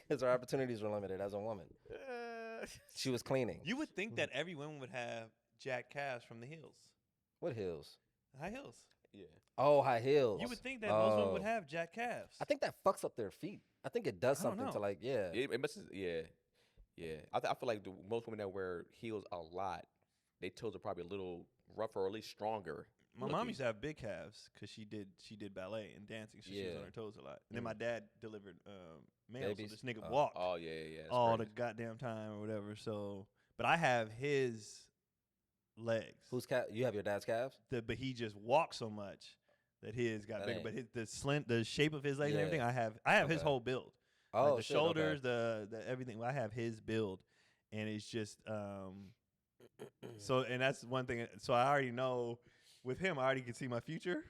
Because her opportunities were limited as a woman. She was cleaning. You would think that every woman would have jack calves from the heels, What heels? high heels. Yeah. Oh, high heels. You would think that most women would Oh. have jack calves. I think that fucks up their feet. I think it does I don't something to know. like, yeah. It must. Yeah. I feel like most women that wear heels a lot, their toes are probably a little rougher or at least stronger. My mom looking. used to have big calves because she did ballet and dancing, so she was Yeah. on her toes a lot. And then my dad delivered mail, Babies? so this nigga Oh. walked Oh yeah. That's all the crazy. goddamn time or whatever. So, but I have his legs. Whose calf? You have your dad's calves? But he just walks so much that his got That bigger. ain't- But the shape of his legs and Yeah. everything, I have his Okay. whole build. Oh, Like the shit, okay. shoulders, the everything. I have his build, and it's just so. And that's one thing. So I already know with him, I already can see my future.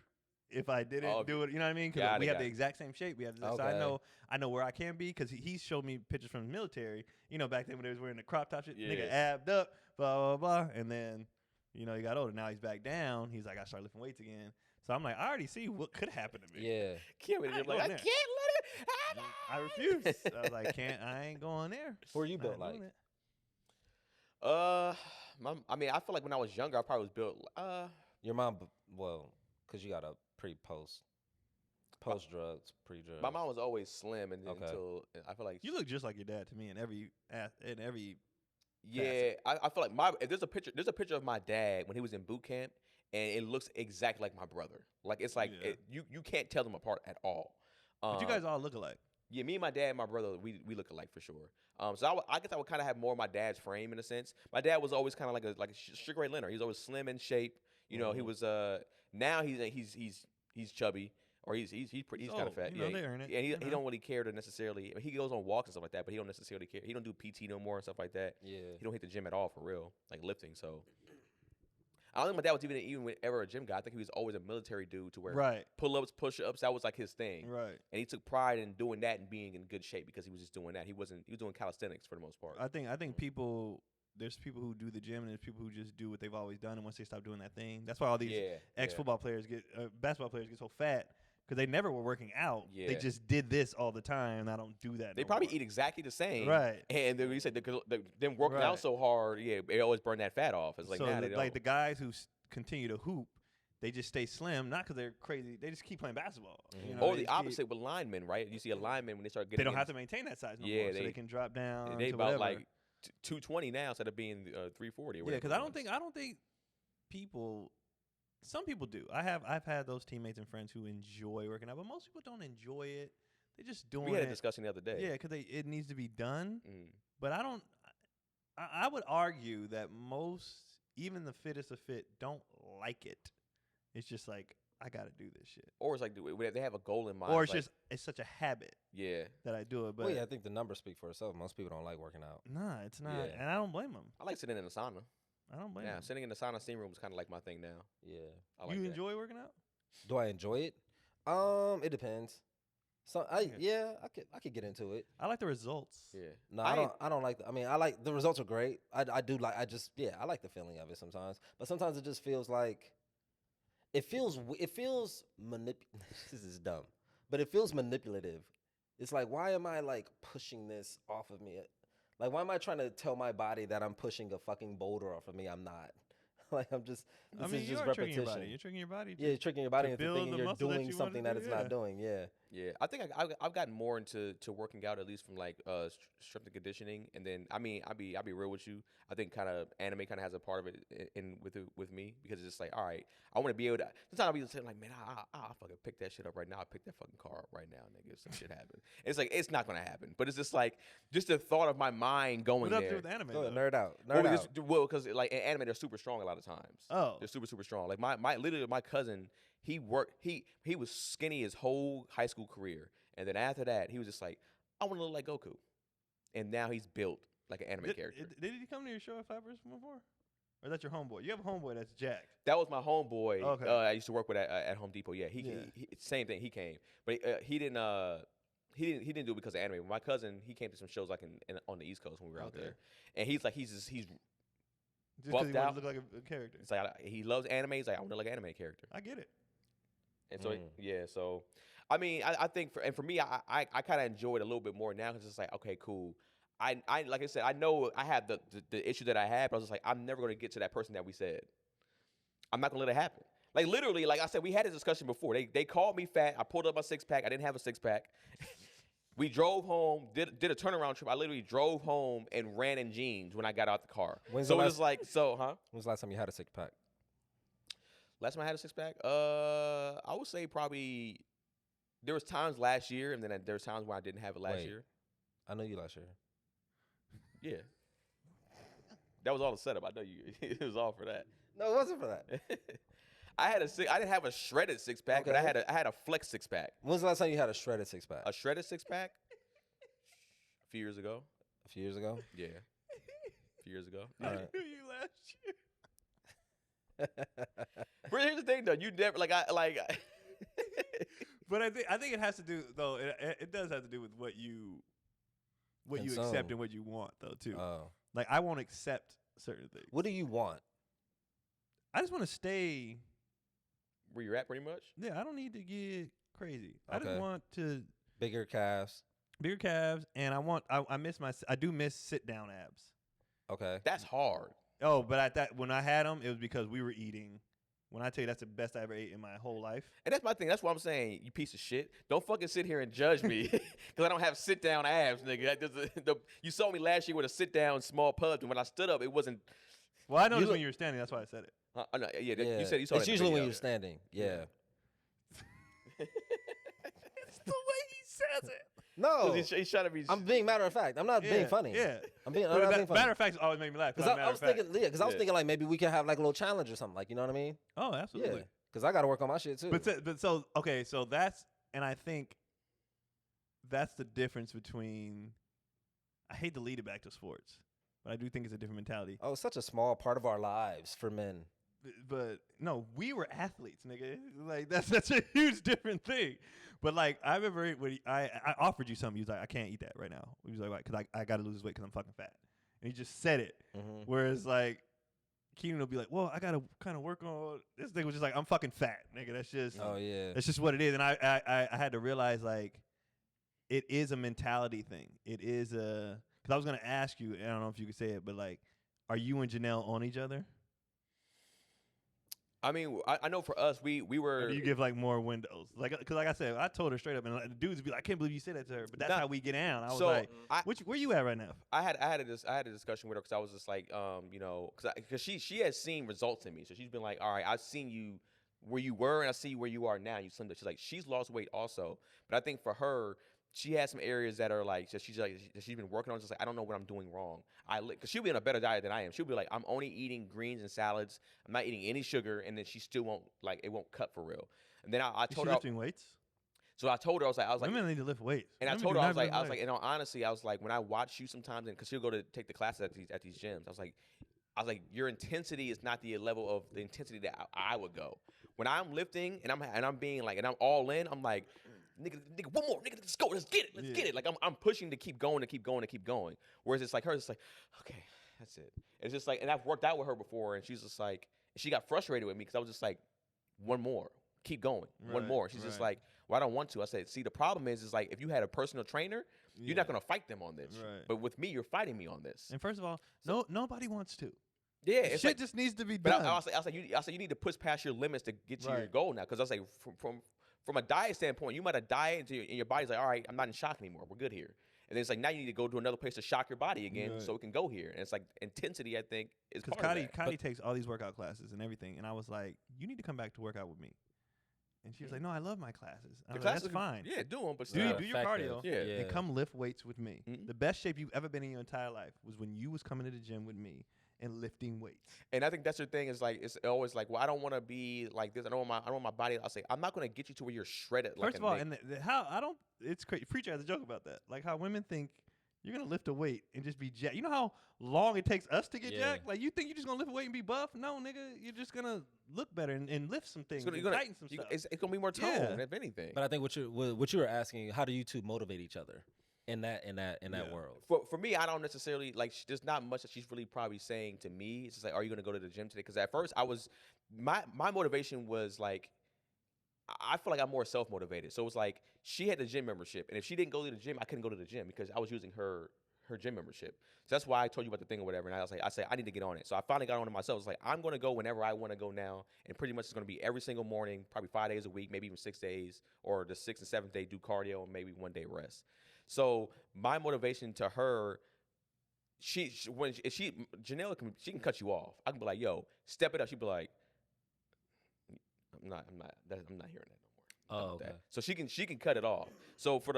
If I didn't Oh, do it, you know what I mean? Because got we it, have got the it. exact same shape. We have so Okay. I know where I can be because he showed me pictures from the military. You know, back then when they was wearing the crop top shit, nigga Yeah. abbed up, blah blah blah, and then he got older. Now he's back down. He's like, I start lifting weights again. So I'm like, I already see what could happen to me. Yeah. Can't I ain't like, I going can't there. let it happen. I refuse. I was like, I ain't going there. Who are you Not built like? doing it. I mean, I feel like when I was younger, I probably was built. Your mom, well, because you got a post drugs, pre drugs. My mom was always slim, and then Okay. until I feel like You look just like your dad to me in every. yeah, I feel like if there's a picture of my dad when he was in boot camp, and it looks exactly like my brother. Like it's like Yeah. you can't tell them apart at all. But you guys all look alike. Yeah, me and my dad and my brother, we look alike for sure. So I guess I would kind of have more of my dad's frame in a sense. My dad was always kind of like a Sugar Ray Leonard. He's always slim in shape. You know, he was now he's chubby or he's kind of old. fat. You know, Yeah, they earn it. Yeah, he You know. don't really care to necessarily. He goes on walks and stuff like that, but he don't necessarily care. He don't do PT no more and stuff like that. Yeah. He don't hit the gym at all for real, like lifting. So I don't think my dad was even ever a gym guy. I think he was always a military dude to where Right. pull-ups, push-ups, that was like his thing. Right. And he took pride in doing that and being in good shape because he was just doing that. He was doing calisthenics for the most part. I think people. There's people who do the gym, and there's people who just do what they've always done. And once they stop doing that thing, that's why all these yeah, ex-football players basketball players get so fat because they never were working out. Yeah. They just did this all the time, and I don't do that. They no probably more. eat exactly the same. Right. And then you said them working Right. out so hard, yeah, they always burn that fat off. It's like, So nah, they like don't. the guys who continue to hoop, they just stay slim, not because they're crazy. They just keep playing basketball. Mhm. You know, Or they the just keep- opposite with linemen, right? You see a lineman when they start They getting don't in- have to maintain that size no Yeah, more, so they- they can drop down. they to about whatever. like 220 now instead of being 340. Yeah, because I don't think people. Some people do. I've had those teammates and friends who enjoy working out, but most people don't enjoy it. They just doing we had a it. discussion the other day. Yeah, because it needs to be done. Mm. But I don't. I would argue that most, even the fittest of fit, don't like it. It's just like I got to do this shit, Or it's like they have a goal in mind. or it's like, just it's such a habit yeah. that I do it. But Well, yeah, I think the numbers speak for itself. Most people don't like working out. nah, it's not, Yeah. and I don't blame them. I like sitting in the sauna. I don't blame Yeah, them. sitting in the sauna steam room is kind of like my thing now. Yeah. I like You that. enjoy working out? Do I enjoy it? It depends. So I could get into it. I like the results. Yeah. No, I I don't like. I mean, I like the results are great. I do like. I like the feeling of it sometimes. But sometimes it just feels like it feels This is dumb, but it feels manipulative. It's like, why am I like pushing this off of me? Like, why am I trying to tell my body that I'm pushing a fucking boulder off of me? I'm not. Like, I'm just. This I mean, is you just are tricking repetition. your body. You're tricking your body. Yeah, you're tricking your body into build thinking the you're muscle that doing you wanna something that do, it's yeah. not doing. Yeah. Yeah, I think I've gotten more into working out at least from like strength and conditioning, and then I mean I'll be real with you. I think kind of anime kind of has a part of it with me because it's just like, all right, I want to be able to. Sometimes I'll be saying like, man, I fucking pick that shit up right now. I pick that fucking car up right now, nigga. If some shit happen, it's like it's not gonna happen, but it's just like just the thought of my mind going What does that there. do with anime? Go ahead, though? nerd out. Nerd out. Well, because like in anime, they're super strong a lot of times. Oh, They're super strong. Like literally my cousin, he was skinny his whole high school career, and then after that, he was just like, I want to look like Goku, and now he's built like an anime character. Did he come to your show at Fibers before? Or is that your homeboy? You have a homeboy that's jacked. That was my homeboy. Okay. I used to work with at Home Depot. Yeah, Yeah. he same thing. He came, but he didn't. He didn't do it because of anime. My cousin, he came to some shows like on the East Coast when we were out Okay. there, and he's Just because he buffed wanted to out. look like a character. it's like he loves anime. He's like, I want to look like an anime character. I get it. And so, Mm. yeah, so, I mean, I think, for me, I kind of enjoy it a little bit more now because it's like, okay, cool. I like I said, I know I have the issue that I had, but I was just like, I'm never going to get to that person that we said. I'm not going to let it happen. Like, literally, like I said, we had this discussion before. They called me fat. I pulled up my six-pack. I didn't have a six-pack. We drove home, did a turnaround trip. I literally drove home and ran in jeans when I got out the car. When's So the it was last- like, huh? When's the last time you had a six pack? Last time I had a six-pack, I would say probably there was times last year, and then there was times where I didn't have it last Wait. year. I know you last year. Yeah, that was all the setup. I know you. It was all for that. No, it wasn't for that. I didn't have a shredded six-pack, but I Okay. had a flex six-pack. When's the last time you had a shredded six pack? A shredded six-pack. A few years ago. A few years ago. Yeah, a few years ago. All I right. knew you last year. But here's the thing, though. You never But I think it has to do though. It does have to do with what you Consume. accept and what you want though too. Oh, Like I won't accept certain things. what do you want? I just want to stay. where you're at, pretty much. Yeah, I don't need to get crazy. I Okay. just want to Bigger calves. bigger calves, and I do miss sit down abs. Okay. That's hard. Oh, but when I had them, it was because we were eating. When I tell you that's the best I ever ate in my whole life. And that's my thing. That's what I'm saying. You piece of shit. Don't fucking sit here and judge me because I don't have sit down abs, nigga. You saw me last year with a sit down small pub, and when I stood up, it wasn't. Well, I noticed look- when you were standing. That's why I said it. No, yeah, Yeah. you said you saw it's that in the usually when video. you're standing. Yeah. It's the way he says it. No, He's trying to be. I'm being matter of fact. I'm not being funny. Yeah. I'm not But being funny. matter of fact always made me laugh. Because I was thinking, I was thinking like maybe we could have like a little challenge or something, like, you know what I mean? Oh, absolutely. Yeah. Because I got to work on my shit too. But so okay, so that's, and I think that's the difference between. I hate to lead it back to sports, but I do think it's a different mentality. Oh, it's such a small part of our lives for men. But no, we were athletes, nigga. Like that's a huge different thing. But like I remember when I offered you something, he was like, I can't eat that right now. He was like, why? Because I got to lose this weight because I'm fucking fat. And he just said it. Mm-hmm. Whereas like Keenan will be like, well, I got to kind of work on this. Thing was just like, I'm fucking fat, nigga. That's just that's just what it is. And I had to realize like it is a mentality thing. It is a, because I was gonna ask you, I don't know if you could say it, but like, are you and Janelle on each other? I mean, I know for us, we were. Or do you give like more windows? Like, because like I said, I told her straight up, and like, the dudes would be like, I can't believe you said that to her. But that's how we get down. I was like, where you at right now? I had a discussion with her because I was just like, you know, because she has seen results in me, so she's been like, all right, I've seen you where you were, and I see where you are now. You slimmed up. She's like, she's lost weight also, but I think for her, she has some areas that are like, she's been working on. Just like, I don't know what I'm doing wrong. Because she'll be on a better diet than I am. She'll be like, I'm only eating greens and salads. I'm not eating any sugar, and then she still won't, like, it won't cut for real. And then I told her, lifting weights. So I told her, I was like, women need to lift weights. And I told her, I was like, and honestly, I was like, when I watch you sometimes, and because she'll go to take the classes at these gyms, I was like, your intensity is not the level of the intensity that I would go. When I'm lifting and I'm being like, and I'm all in, I'm like, nigga, one more, nigga, let's go, let's get it. Like I'm pushing to keep going. Whereas it's like her, it's like, okay, that's it. It's just like, and I've worked out with her before, and she's just like, she got frustrated with me because I was just like, one more, keep going, one more. She's just like, well, I don't want to. I said, see, the problem is like, if you had a personal trainer, you're not gonna fight them on this. Right. But with me, you're fighting me on this. And first of all, nobody wants to. Yeah, it's shit like, just needs to be done. But I was like, you need to push past your limits to get to your goal now. Because I was like, from a diet standpoint, you might have dieted and your body's like, all right, I'm not in shock anymore. We're good here. And then it's like, now you need to go to another place to shock your body again so it can go here. And it's like intensity, I think, is part of that. Because Cody takes all these workout classes and everything. And I was like, you need to come back to work out with me. And she was like, no, I love my classes. I was like, that's fine. Yeah, do them. But do your cardio yeah. and come lift weights with me. Mm-hmm. The best shape you've ever been in your entire life was when you was coming to the gym with me and lifting weights. And I think that's the thing is like, it's always like, well, I don't want to be like this. I don't want my body. I'll say, I'm not going to get you to where you're shredded. First of all, and it's crazy. Preacher has a joke about that. Like how women think you're going to lift a weight and just be jacked. You know how long it takes us to get jacked? Like you think you're just going to lift a weight and be buff? No, nigga, you're just going to look better and lift some things and tighten some stuff. It's going to be more tone, if anything. But I think what you were asking, how do you two motivate each other in that world? For me, I don't necessarily like. There's not much that she's really probably saying to me. It's just like, are you going to go to the gym today? Because at first, my motivation was like, I feel like I'm more self motivated. So it was like she had the gym membership, and if she didn't go to the gym, I couldn't go to the gym because I was using her gym membership. So that's why I told you about the thing or whatever. And I said I need to get on it. So I finally got on it myself. It's like I'm going to go whenever I want to go now, and pretty much it's going to be every single morning, probably 5 days a week, maybe even 6 days, or the 6th and 7th day do cardio and maybe 1 day rest. So my motivation to her, Janelle can cut you off. I can be like, yo, step it up. She'd be like, I'm not hearing that no more. Oh, okay. So she can cut it off. So for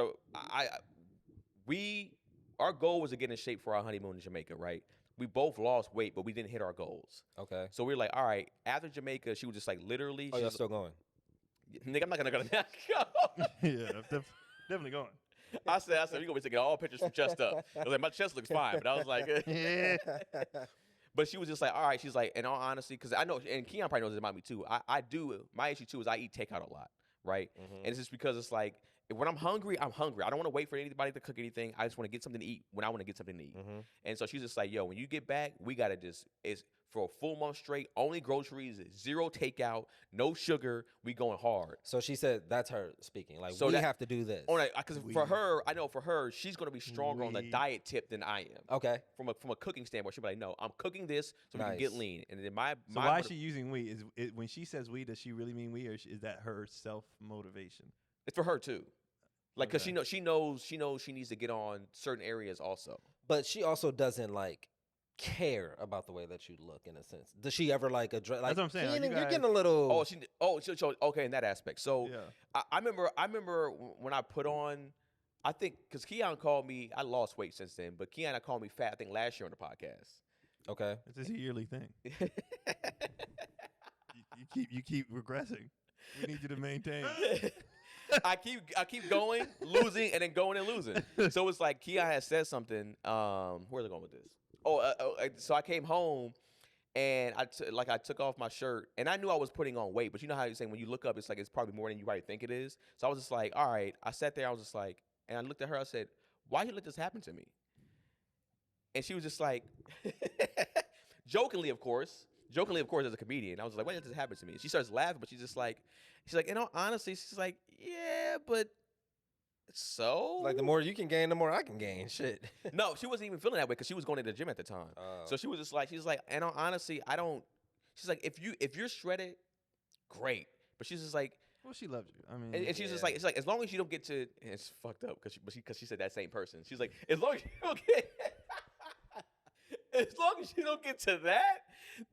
our goal was to get in shape for our honeymoon in Jamaica, right? We both lost weight, but we didn't hit our goals. Okay. So we were like, all right, after Jamaica, she was just like literally. Oh, you're still going? Nigga, I'm not gonna go. Yeah, definitely going. I said, we're gonna be taking all pictures from chest up. I was like, my chest looks fine, but I was like, yeah. But she was just like, all right. She's like, in all honesty, because I know, and Keon probably knows this about me too. I do. My issue too is I eat takeout a lot, right? Mm-hmm. And it's just because it's like when I'm hungry, I'm hungry. I don't want to wait for anybody to cook anything. I just want to get something to eat when I want to get something to eat. Mm-hmm. And so she's just like, yo, when you get back, we gotta it's for a full month straight, only groceries, zero takeout, no sugar. We going hard. So she said that's her speaking. Like, so we have to do this. Because for her, I know for her, she's going to be stronger on the diet tip than I am. Okay. From a cooking standpoint, she'll be like, no, I'm cooking this so we can get lean. And then So why is she using we? When she says we, does she really mean we, or is that her self-motivation? It's for her too. Like, because she knows she needs to get on certain areas also. But she also doesn't like care about the way that you look in a sense. Does she ever like address? Like, that's what I'm saying. You're getting a little. Okay, in that aspect. So yeah. I remember when I put on I think because Keon called me, I lost weight since then, but Keon called me fat. I think last year on the podcast. Okay. It's just a yearly thing. You keep regressing. We need you to maintain. I keep going, losing, and then going and losing. So it's like Keon has said something. Where's I going with this? So I came home and I took off my shirt and I knew I was putting on weight, but you know how you're saying when you look up, it's like it's probably more than you probably think it is. So I was just like, all right. I sat there. I was just like, and I looked at her. I said, why you let this happen to me? And she was just like, jokingly, of course, as a comedian. I was like, why did this happen to me? And she starts laughing, but she's like, in all honesty, she's like, yeah, but so? Like the more you can gain, the more I can gain. Shit. No, she wasn't even feeling that way because she was going to the gym at the time. So she was just like, she's like, in all honesty, I don't. She's like, if you're shredded, great. But she's just like, well, she loves you. I mean, and she's just like, it's like as long as you don't get to, and it's fucked up because she said that same person. She's like, as long as you don't get. As long as you don't get to that,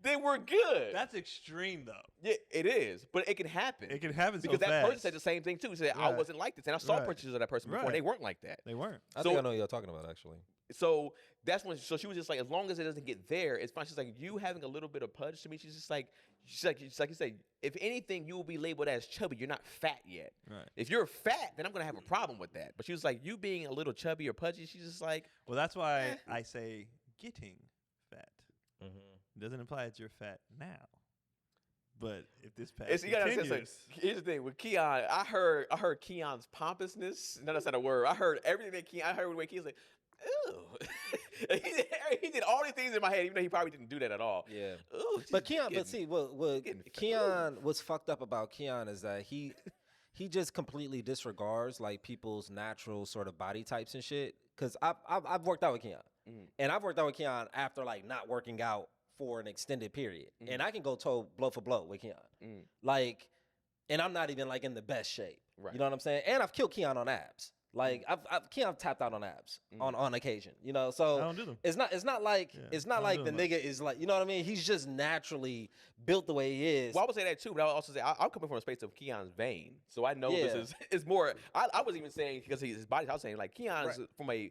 then we're good. that's extreme, though. Yeah, it is, but it can happen. It can happen because so that person fast. said the same thing too. He said I Right. wasn't like this, and I saw Right. pictures of that person before. Right. They weren't like that. They weren't. I So- think I know what you're talking about, actually. So that's when. So she was just like, as long as it doesn't get there, it's fine. She's like, you having a little bit of pudge to me. She's like you said, if anything, you will be labeled as chubby. You're not fat yet. Right. If you're fat, then I'm gonna have a problem with that. But she was like, you being a little chubby or pudgy. She's just like, Well, that's why I say getting fat. Mm-hmm. Doesn't imply that you're fat now. But if this path you gotta say, continues, here's the thing with Keon. I heard Keon's pompousness. No, that's not a word. I heard everything that Keon. I heard the way Keon's like, ew. he did all these things in my head, even though he probably didn't do that at all. Yeah. Ooh, But she's Keon, getting- but see, what getting Keon, what's fucked up about Keon is that he just completely disregards like people's natural sort of body types and shit. Cause I've worked out with Keon, and I've worked out with Keon after like not working out for an extended period, and I can go blow for blow with Keon, like, and I'm not even like in the best shape. Right. You know what I'm saying? And I've killed Keon on abs. Like Keon tapped out on abs on occasion, you know. So I don't do them. it's not like Yeah, it's I not don't like do the them nigga is like, you know what I mean. He's just naturally built the way he is. Well, I would say that too, but I would also say I'm coming from a space of Keon's vein, so I know Yeah. this is more. I was even saying because his body. I was saying like Keon's Right.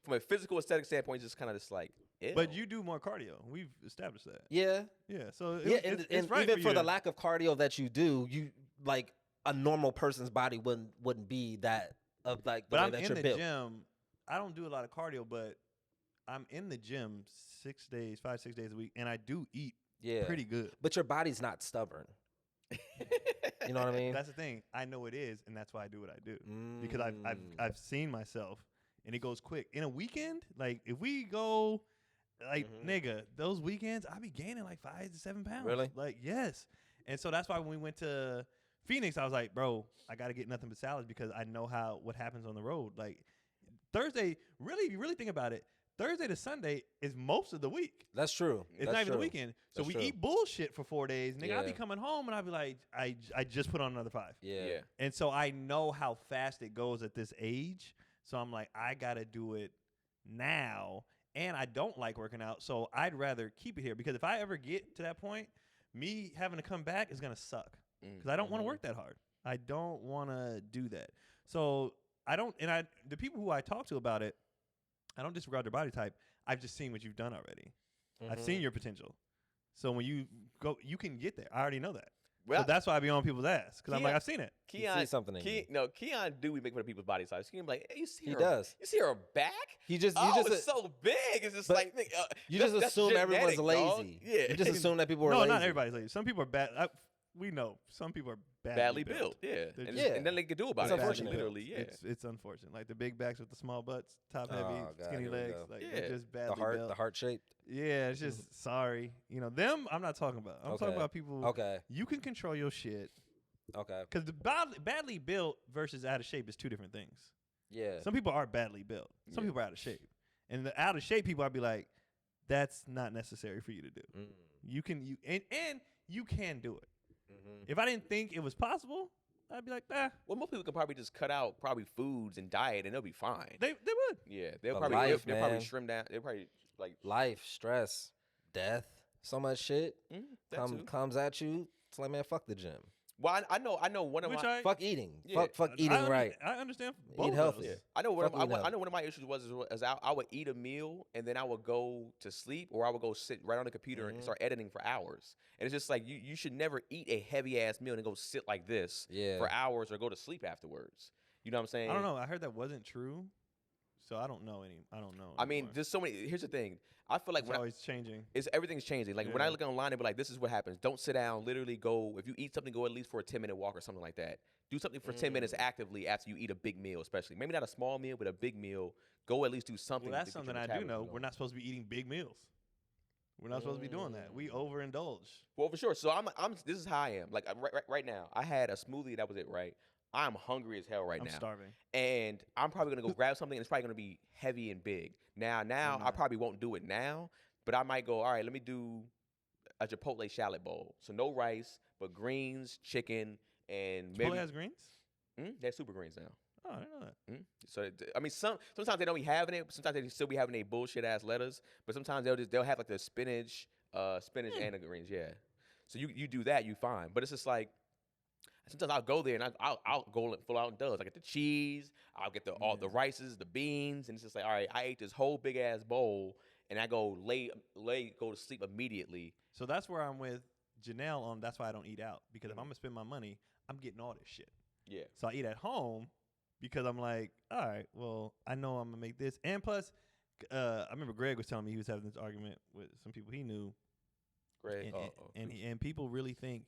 from a physical aesthetic standpoint, just kind of just like. Ew. But you do more cardio. We've established that. Yeah, Yeah. So yeah, it's and right even for, for you the to- lack of cardio that you do, you like a normal person's body wouldn't be that of like the But way I'm that in you're the built. gym. I don't do a lot of cardio, but I'm in the gym 5, 6 days a week, and I do eat Yeah, pretty good. but your body's not stubborn. You know what I mean? That's the thing. I know it is, and that's why I do what I do because Mm. I've seen myself, and it goes quick. In a weekend, like if we go, like nigga, those weekends I be gaining like 5 to 7 pounds. Really? Like yes. And so that's why when we went to Phoenix, I was like, bro, I got to get nothing but salads because I know what happens on the road. Like Thursday, really, if you really think about it, Thursday to Sunday is most of the week. That's true. It's That's not even true. the weekend. So That's we true. eat bullshit for 4 days. Nigga, I'll be Yeah. coming home and I'll be like, I just put on another 5. Yeah. Yeah. And so I know how fast it goes at this age. So I'm like, I got to do it now. And I don't like working out. So I'd rather keep it here because if I ever get to that point, me having to come back is going to suck because I don't want to work that hard. I don't want to do that. So the people who I talk to about it, I don't disregard their body type. I've just seen what you've done already. I've Mm-hmm. seen your potential. So when you go, you can get there. I already know that. Well, So that's why I be on people's ass because I'm like, Keon- I've seen it. You see something in you. Keon do be making fun of people's body size. Keon be like, hey, you see He her? does. You see her back? You just It's so big. It's just but like you that's- just that's assume everyone's genetic, dog. lazy. Yeah, You just assume that people are No, lazy. not everybody's lazy. Some people are bad. We know some people are badly built. Yeah, They're and, just- and then they can do about It's it. unfortunate. Literally, yeah. It's unfortunate. Like the big backs with the small butts, top heavy, Oh, God, skinny here we legs. go. Like Yeah. they're just badly built. the heart shaped. Yeah, it's just sorry. Them I'm not talking about. I'm talking Okay. about people. Okay. You can control your shit Okay. because the badly built versus out of shape is two different things. Yeah. Some people are badly built. Some Yeah. people are out of shape, and the out of shape people I'd be like, that's not necessary for you to do. Mm. You can and you can do it. Mhm. If I didn't think it was possible, I'd be like, Well, most people can probably just cut out foods and diet, and they'll be fine. they would. Yeah, they'll But probably life, they'll probably man. trim down. They'll probably like Life, stress, death, so much shit that too. comes at you. It's like, man, fuck the gym. Well, I know one of Which my. Fuck eating. Yeah, Fuck eating right. I understand. Eat Both of healthy. those. Yeah. I know Fuck eating I healthy. know one of my issues was I would eat a meal and then I would go to sleep or I would go sit right on the computer and start editing for hours. And it's just like you should never eat a heavy ass meal and go sit like this Yeah. for hours or go to sleep afterwards. You know what I'm saying? I don't know. I heard that wasn't true, so I don't know any. I don't know. I mean, anymore. there's so many. Here's the thing. I feel like it's when always changing. everything's changing. Like when I Yeah. look online, they be like, "This is what happens. Don't sit down. Literally go. If you eat something, go at least for a 10-minute walk or something like that. Do something for 10 minutes actively after you eat a big meal, especially maybe not a small meal, but a big meal. Go at least do something. Well, that's to get something your I do metabolism know. going. We're not supposed to be eating big meals. We're not supposed to be doing that. We overindulge. Well, for sure. So I'm. This is how I am. Like right now, I had a smoothie. That was it. Right. I'm hungry as hell right I'm now. starving. And I'm probably gonna go grab something, and it's probably gonna be heavy and big. Now I not. probably won't do it now, but I might go. All right, let me do a Chipotle shallot bowl. So no rice, but greens, chicken, and Chipotle maybe has greens? they're super greens now. Oh, I didn't know that. So I mean, sometimes they don't be having it. But sometimes they still be having a bullshit ass lettuce. But sometimes they'll have like the spinach, and the greens. Yeah. So you do that, you fine. But it's just like. Sometimes I'll go there and I'll go full out and does. I get the cheese, I'll get all the rices, the beans, and it's just like, all right, I ate this whole big ass bowl, and I go go to sleep immediately. So that's where I'm with Janelle on. That's why I don't eat out, because if I'm gonna spend my money, I'm getting all this shit. Yeah. So I eat at home because I'm like, all right, well, I know I'm gonna make this, and plus, I remember Greg was telling me he was having this argument with some people he knew, Great. and people really think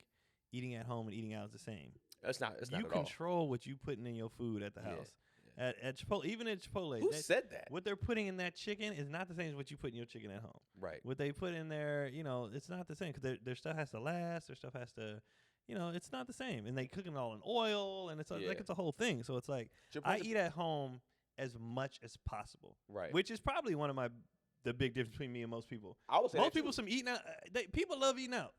eating at home and eating out is the same. It's not. It's not You at all. control what you putting in your food at the Yeah, house. At Chipotle, even at Chipotle, Who said that? what they're putting in that chicken is not the same as what you put in your chicken at home. Right. What they put in there, it's not the same because their stuff has to last. Their stuff has to, it's not the same. And they cooking it all in oil, and it's Yeah. like it's a whole thing. So it's like I eat at home as much as possible, Right. which is probably one of the big difference between me and most people. I would say Most that people, too. some eating out. People love eating out.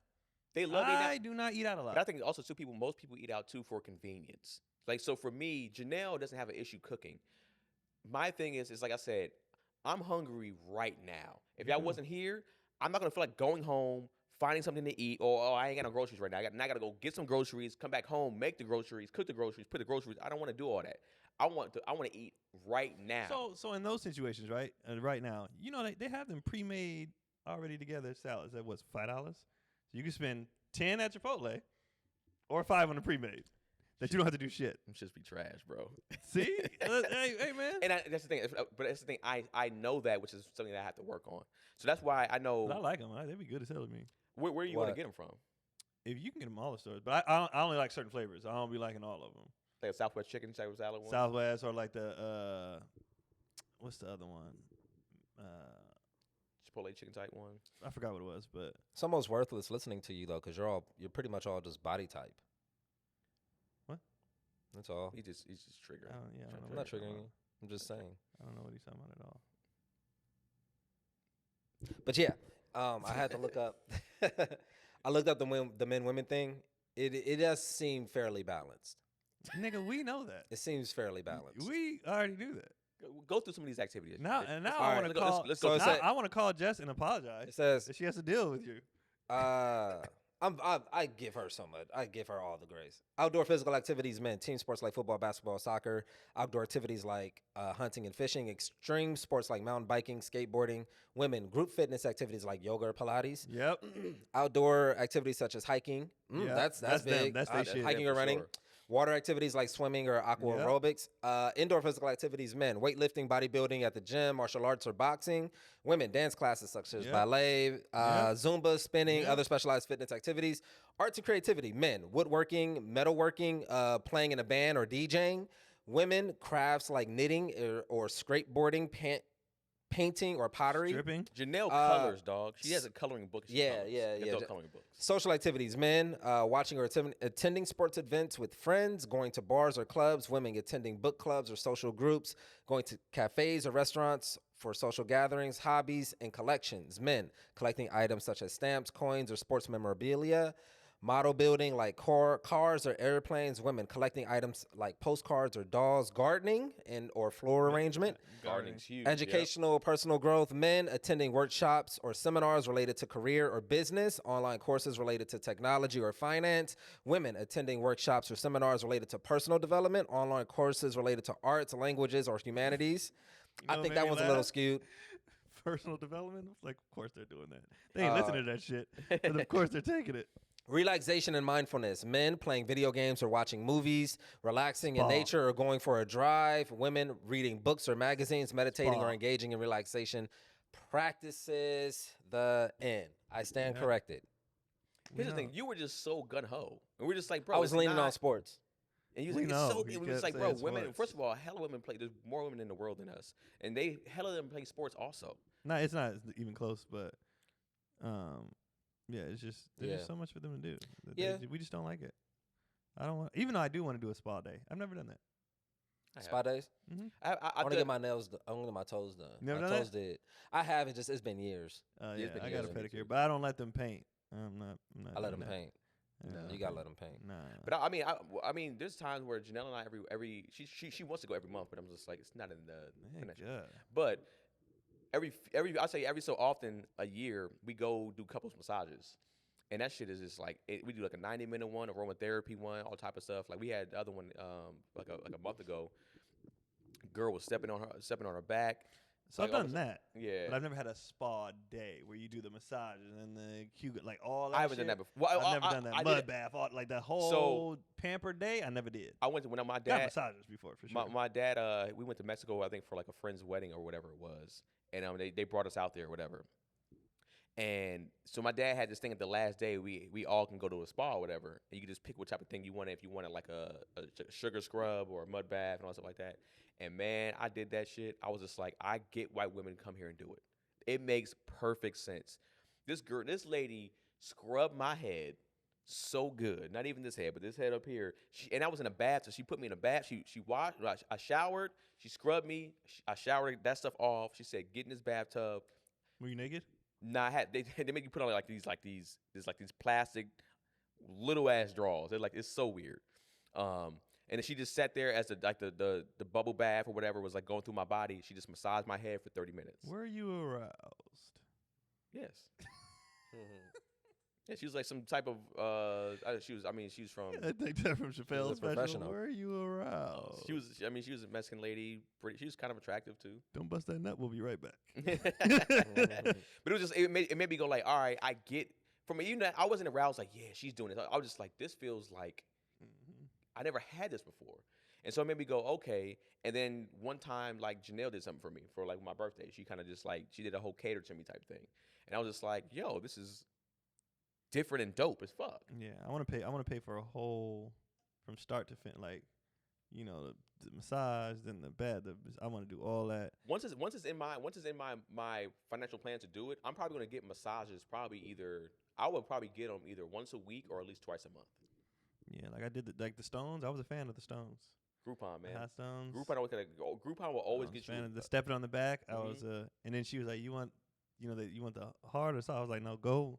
They love eating out. I do not eat out a lot. But I think also too, most people eat out too for convenience. Like so for me, Janelle doesn't have an issue cooking. My thing is like I said, I'm hungry right now. If y'all wasn't here, I'm not gonna feel like going home, finding something to eat, or I ain't got no groceries right now. I gotta go get some groceries, come back home, make the groceries, cook the groceries, put the groceries. I don't want to do all that. I want to eat right now. So in those situations, right, right now, they have them pre-made, already together salads. That was $5. So you can spend 10 at Chipotle, or 5 on the pre-made. That you don't have to do shit. It just be trash, bro. See, hey man. And that's the thing. But that's the thing. I know that, which is something that I have to work on. So that's why I know. But I like them. They'd be good as hell to me. Where you want to get them from? If you can get them all the stores, but I only like certain flavors. I don't be liking all of them. Like a Southwest chicken salad one. Southwest, or like the what's the other one? Chipotle chicken type one. I forgot what it was, but It's almost worthless listening to you though, because you're pretty much all just body type. What? That's all. He's just triggering. I don't know I'm what not he's talking triggering you. I'm just saying. I don't know what he's talking about at all. But yeah, I had to look up. I looked up the men women thing. It does seem fairly balanced. Nigga, we know that. It seems fairly balanced. We already knew that. Go through some of these activities. Now Let's- and now let's- I all want right, to call. Let's So go. it's now a- I want to call Jess and apologize It says, that she has to deal with you. I give her so much. I give her all the grace. Outdoor physical activities, men, team sports like football, basketball, soccer, outdoor activities like hunting and fishing, extreme sports like mountain biking, skateboarding, women, group fitness activities like yoga or Pilates, Yep. outdoor activities such as hiking. Yeah, That's that's them. big. That's they shit. Hiking Yeah, or for running. sure. Water activities like swimming or aqua Yep. aerobics. Indoor physical activities, men, weightlifting, bodybuilding at the gym, martial arts or boxing. Women, dance classes such as Yep. ballet, Zumba, spinning, Yep. other specialized fitness activities. Arts and creativity, men, woodworking, metalworking, playing in a band or DJing. Women, crafts like knitting or skateboarding, painting or pottery. Stripping. Janelle colors, dog. She has a coloring book. She Yeah, colors. yeah, She yeah. has those coloring books. Social activities, men watching or attending sports events with friends, going to bars or clubs, women attending book clubs or social groups, going to cafes or restaurants for social gatherings, hobbies, and collections. Men collecting items such as stamps, coins, or sports memorabilia. model building like cars or airplanes, women collecting items like postcards or dolls, gardening and or floor arrangement, Gardening's huge. Yep. educational, personal growth, men attending workshops or seminars related to career or business, online courses related to technology or finance, women attending workshops or seminars related to personal development, online courses related to arts, languages, or humanities. You know I what think made that me one's a little laugh? skewed. Personal development. Like, of course they're doing that. They ain't listening to that shit, but of course they're taking it. Relaxation and mindfulness. Men playing video games or watching movies, relaxing in Spa. nature or going for a drive. Women reading books or magazines, meditating Spa. or engaging in relaxation practices. The end. I stand Yeah. corrected. Here's the know. thing: you were just so gun ho, and we're just like, bro. I was it's leaning not, on sports. And you was We like, it's know. so You good. We're kept just like, bro, saying women. sports. First of all, hella women play. There's more women in the world than us, and they hella them play sports also. No, it's not even close, but yeah, it's just there's Yeah. just so much for them to do. that Yeah. we just don't like it. I don't want, even though I do want to do a spa day. I've never done that. I Spa have. days. I I want to did- get my nails. I want to get my toes done. Never my done toes did. I have. It just. It's been years. Yeah, Yeah, it's been I years got a for me too. pedicure, but I don't let them paint. I'm not. I let them doing that. paint. Yeah. You gotta let them paint. Nah. But I mean, there's times where Janelle and I every she wants to go every month, but I'm just like, it's not in the Heck, connection. yeah. But every I say every so often a year we go do couples massages, and that shit is just like we do like a 90-minute one, aromatherapy one, all type of stuff. Like we had the other one like a month ago. Girl was stepping on her back. So Like, I've done almost- that, Yeah, but I've never had a spa day where you do the massages and the like all that. I haven't done shit. that before. Well, I've never done that I did mud it- bath, like the whole pamper day. I never did. I went to when my Got dad. massages before for sure. My dad, we went to Mexico, I think, for like a friend's wedding or whatever it was, and they brought us out there or whatever. And so my dad had this thing at the last day. We all can go to a spa or whatever, and you can just pick what type of thing you want. If you wanted like a sugar scrub or a mud bath and all stuff like that. And man, I did that shit. I was just like, I get why women come here and do it. It makes perfect sense. This lady scrubbed my head so good. Not even this head, but this head up here. And I was in a bath, so she put me in a bath. She washed. I showered. She scrubbed me. I showered that stuff off. She said, "Get in this bathtub." Were you naked? Nah, they make you put on these plastic little ass drawers. They're like, it's so weird. And then she just sat there as the bubble bath or whatever was like going through my body. She just massaged my head for 30 minutes. Were you aroused? Yes. Yeah, she was like some type of she was from I think that from Chappelle's special. professional. Were you aroused? she was a Mexican lady. She was kind of attractive too. Don't bust that nut. We'll be right back. But it was just it made me go like, all right, I get from you know I wasn't aroused like, yeah, she's doing it. I was just like, this feels like I never had this before. And so it made me go, okay. And then one time, like, Janelle did something for me for, like, my birthday. She kind of just, like, she did a whole cater to me type thing. And I was just like, yo, this is different and dope as fuck. Yeah, I want to pay for a whole, from start to finish, like, you know, the massage, then the bed. I want to do all that. Once it's in my financial plan to do it, I'm probably gonna get massages. I would probably get them either once a week or at least twice a month. Yeah, like I did the Stones. I was a fan of the Stones. Groupon, The man. Hot Stones. Groupon will always I was get a fan you. of the stepping on the back. I Mhm. was and then she was like, you want the hard or soft? I was like, no, go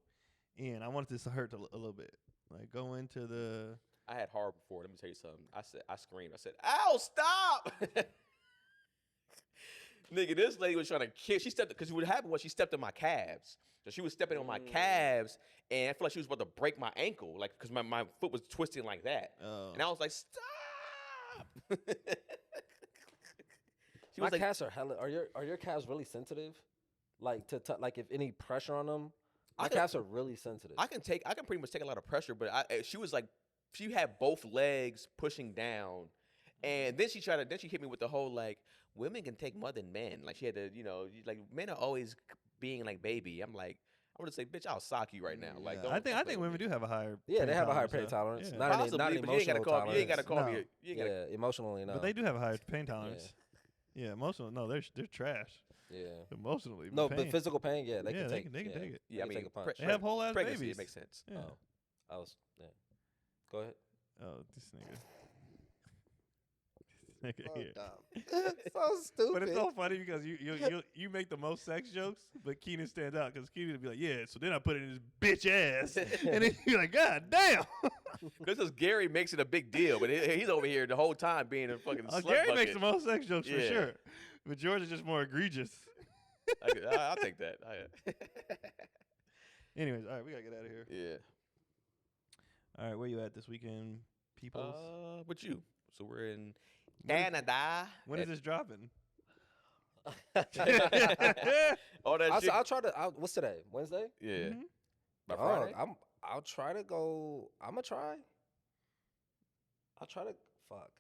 in. I wanted this to hurt a little bit. Like go into the. I had hard before. Let me tell you something. I screamed. I said, "Ow, stop!" Nigga, this lady was trying to kill. She stepped because what happened was she stepped on my calves. So she was stepping on my calves, and I feel like she was about to break my ankle, like because my foot was twisting like that. And I was like, "Stop!" She My was like, calves are hella. Are your calves really sensitive? Like like if any pressure on them, my calves are really sensitive. I can pretty much take a lot of pressure, but she was like, she had both legs pushing down, and then she hit me with the whole like, women can take more than men. Like she had to, like men are always being like baby. I'm like, I'm gonna say, bitch, I'll sock you right now. Like, I think women do have a higher. Yeah, pain they have a higher tolerance, pain though. tolerance. Yeah. Not any possibly, but you ain't gotta emotional call me. tolerance. You ain't gotta call No. me. You ain't gotta, Yeah, emotionally, no. But they do have a higher pain tolerance. Yeah, emotional. No, they're trash. Yeah. Emotionally. No, pain. but physical pain, yeah, they Yeah, can they take. can- they can take it. Yeah, I They can mean, take a punch. They have whole ass pregnancy. babies. It makes sense. Yeah. Oh, yeah. Go ahead. Oh, this nigga. nigga So here. dumb. So stupid. But it's so funny because you make the most sex jokes, but Keenan stands out because Keenan would be like, yeah, so then I put it in his bitch ass. And then you're like, God damn. This is Gary makes it a big deal, but he's over here the whole time being a fucking slut Gary bucket. makes the most sex jokes for Yeah. sure. But George is just more egregious. I'll take that. Anyways, all right, we got to get out of here. Yeah. All right, where you at this weekend, peoples? With you. So we're in When is- Canada. when is this dropping? All that shit. I'll try to. What's today? Wednesday. Yeah. Mhm. By Oh, Friday. I'll try to go. I'm gonna try. I'll try to. Fuck.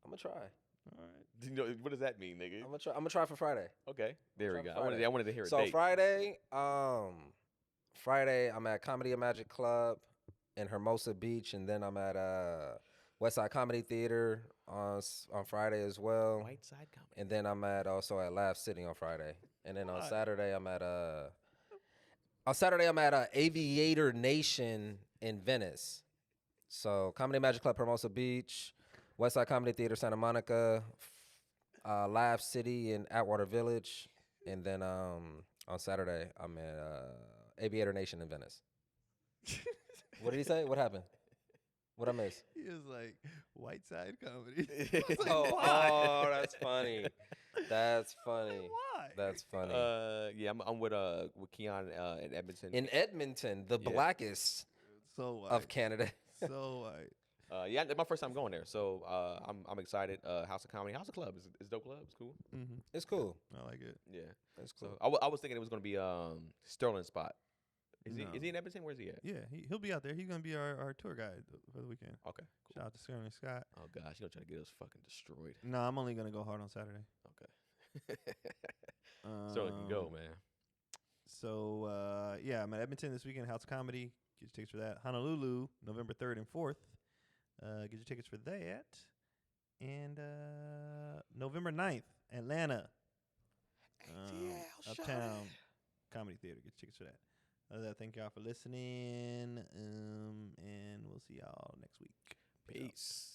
I'm gonna try. All right. You know, what does that mean, nigga? I'm gonna try. I'm gonna try for Friday. Okay. There we Try go. for Friday. I wanted to hear a So date. Friday, I'm at Comedy and Magic Club in Hermosa Beach, and then I'm at Westside Comedy Theater on Friday as well. White side comedy. And then I'm also at Laugh City on Friday. And then on Right. Saturday I'm at Aviator Nation in Venice. So Comedy Magic Club Hermosa Beach, Westside Comedy Theater Santa Monica, Laugh City in Atwater Village, and then on Saturday I'm at Aviator Nation in Venice. What did he say? What happened? What I miss? He was like, white side comedy. Oh, that's funny. That's funny. Why? That's funny. Yeah, I'm with Keon in Edmonton. In Edmonton, the Yeah. blackest So white. of Canada. So white. Yeah, it's my first time going there, so I'm excited. House of Comedy, House of Club is dope club. It's cool. Mm-hmm. It's cool. I like it. Yeah. It's So cool. I was thinking it was gonna be Sterling Spot. Is No. he in Edmonton? Where's he at? Yeah, he'll be out there. He's going to be our tour guide for the weekend. Okay. Cool. Shout out to Sterling Scott. Oh gosh, you're gonna try to get us fucking destroyed. No, I'm only going to go hard on Saturday. Okay. Sterling can go, man. So, yeah, I'm at Edmonton this weekend, House of Comedy. Get your tickets for that. Honolulu, November 3rd and 4th. Get your tickets for that. And November 9th, Atlanta. Uptown Comedy Theater. Get your tickets for that. Other than that, thank y'all for listening. And we'll see y'all next week. Peace out. Peace.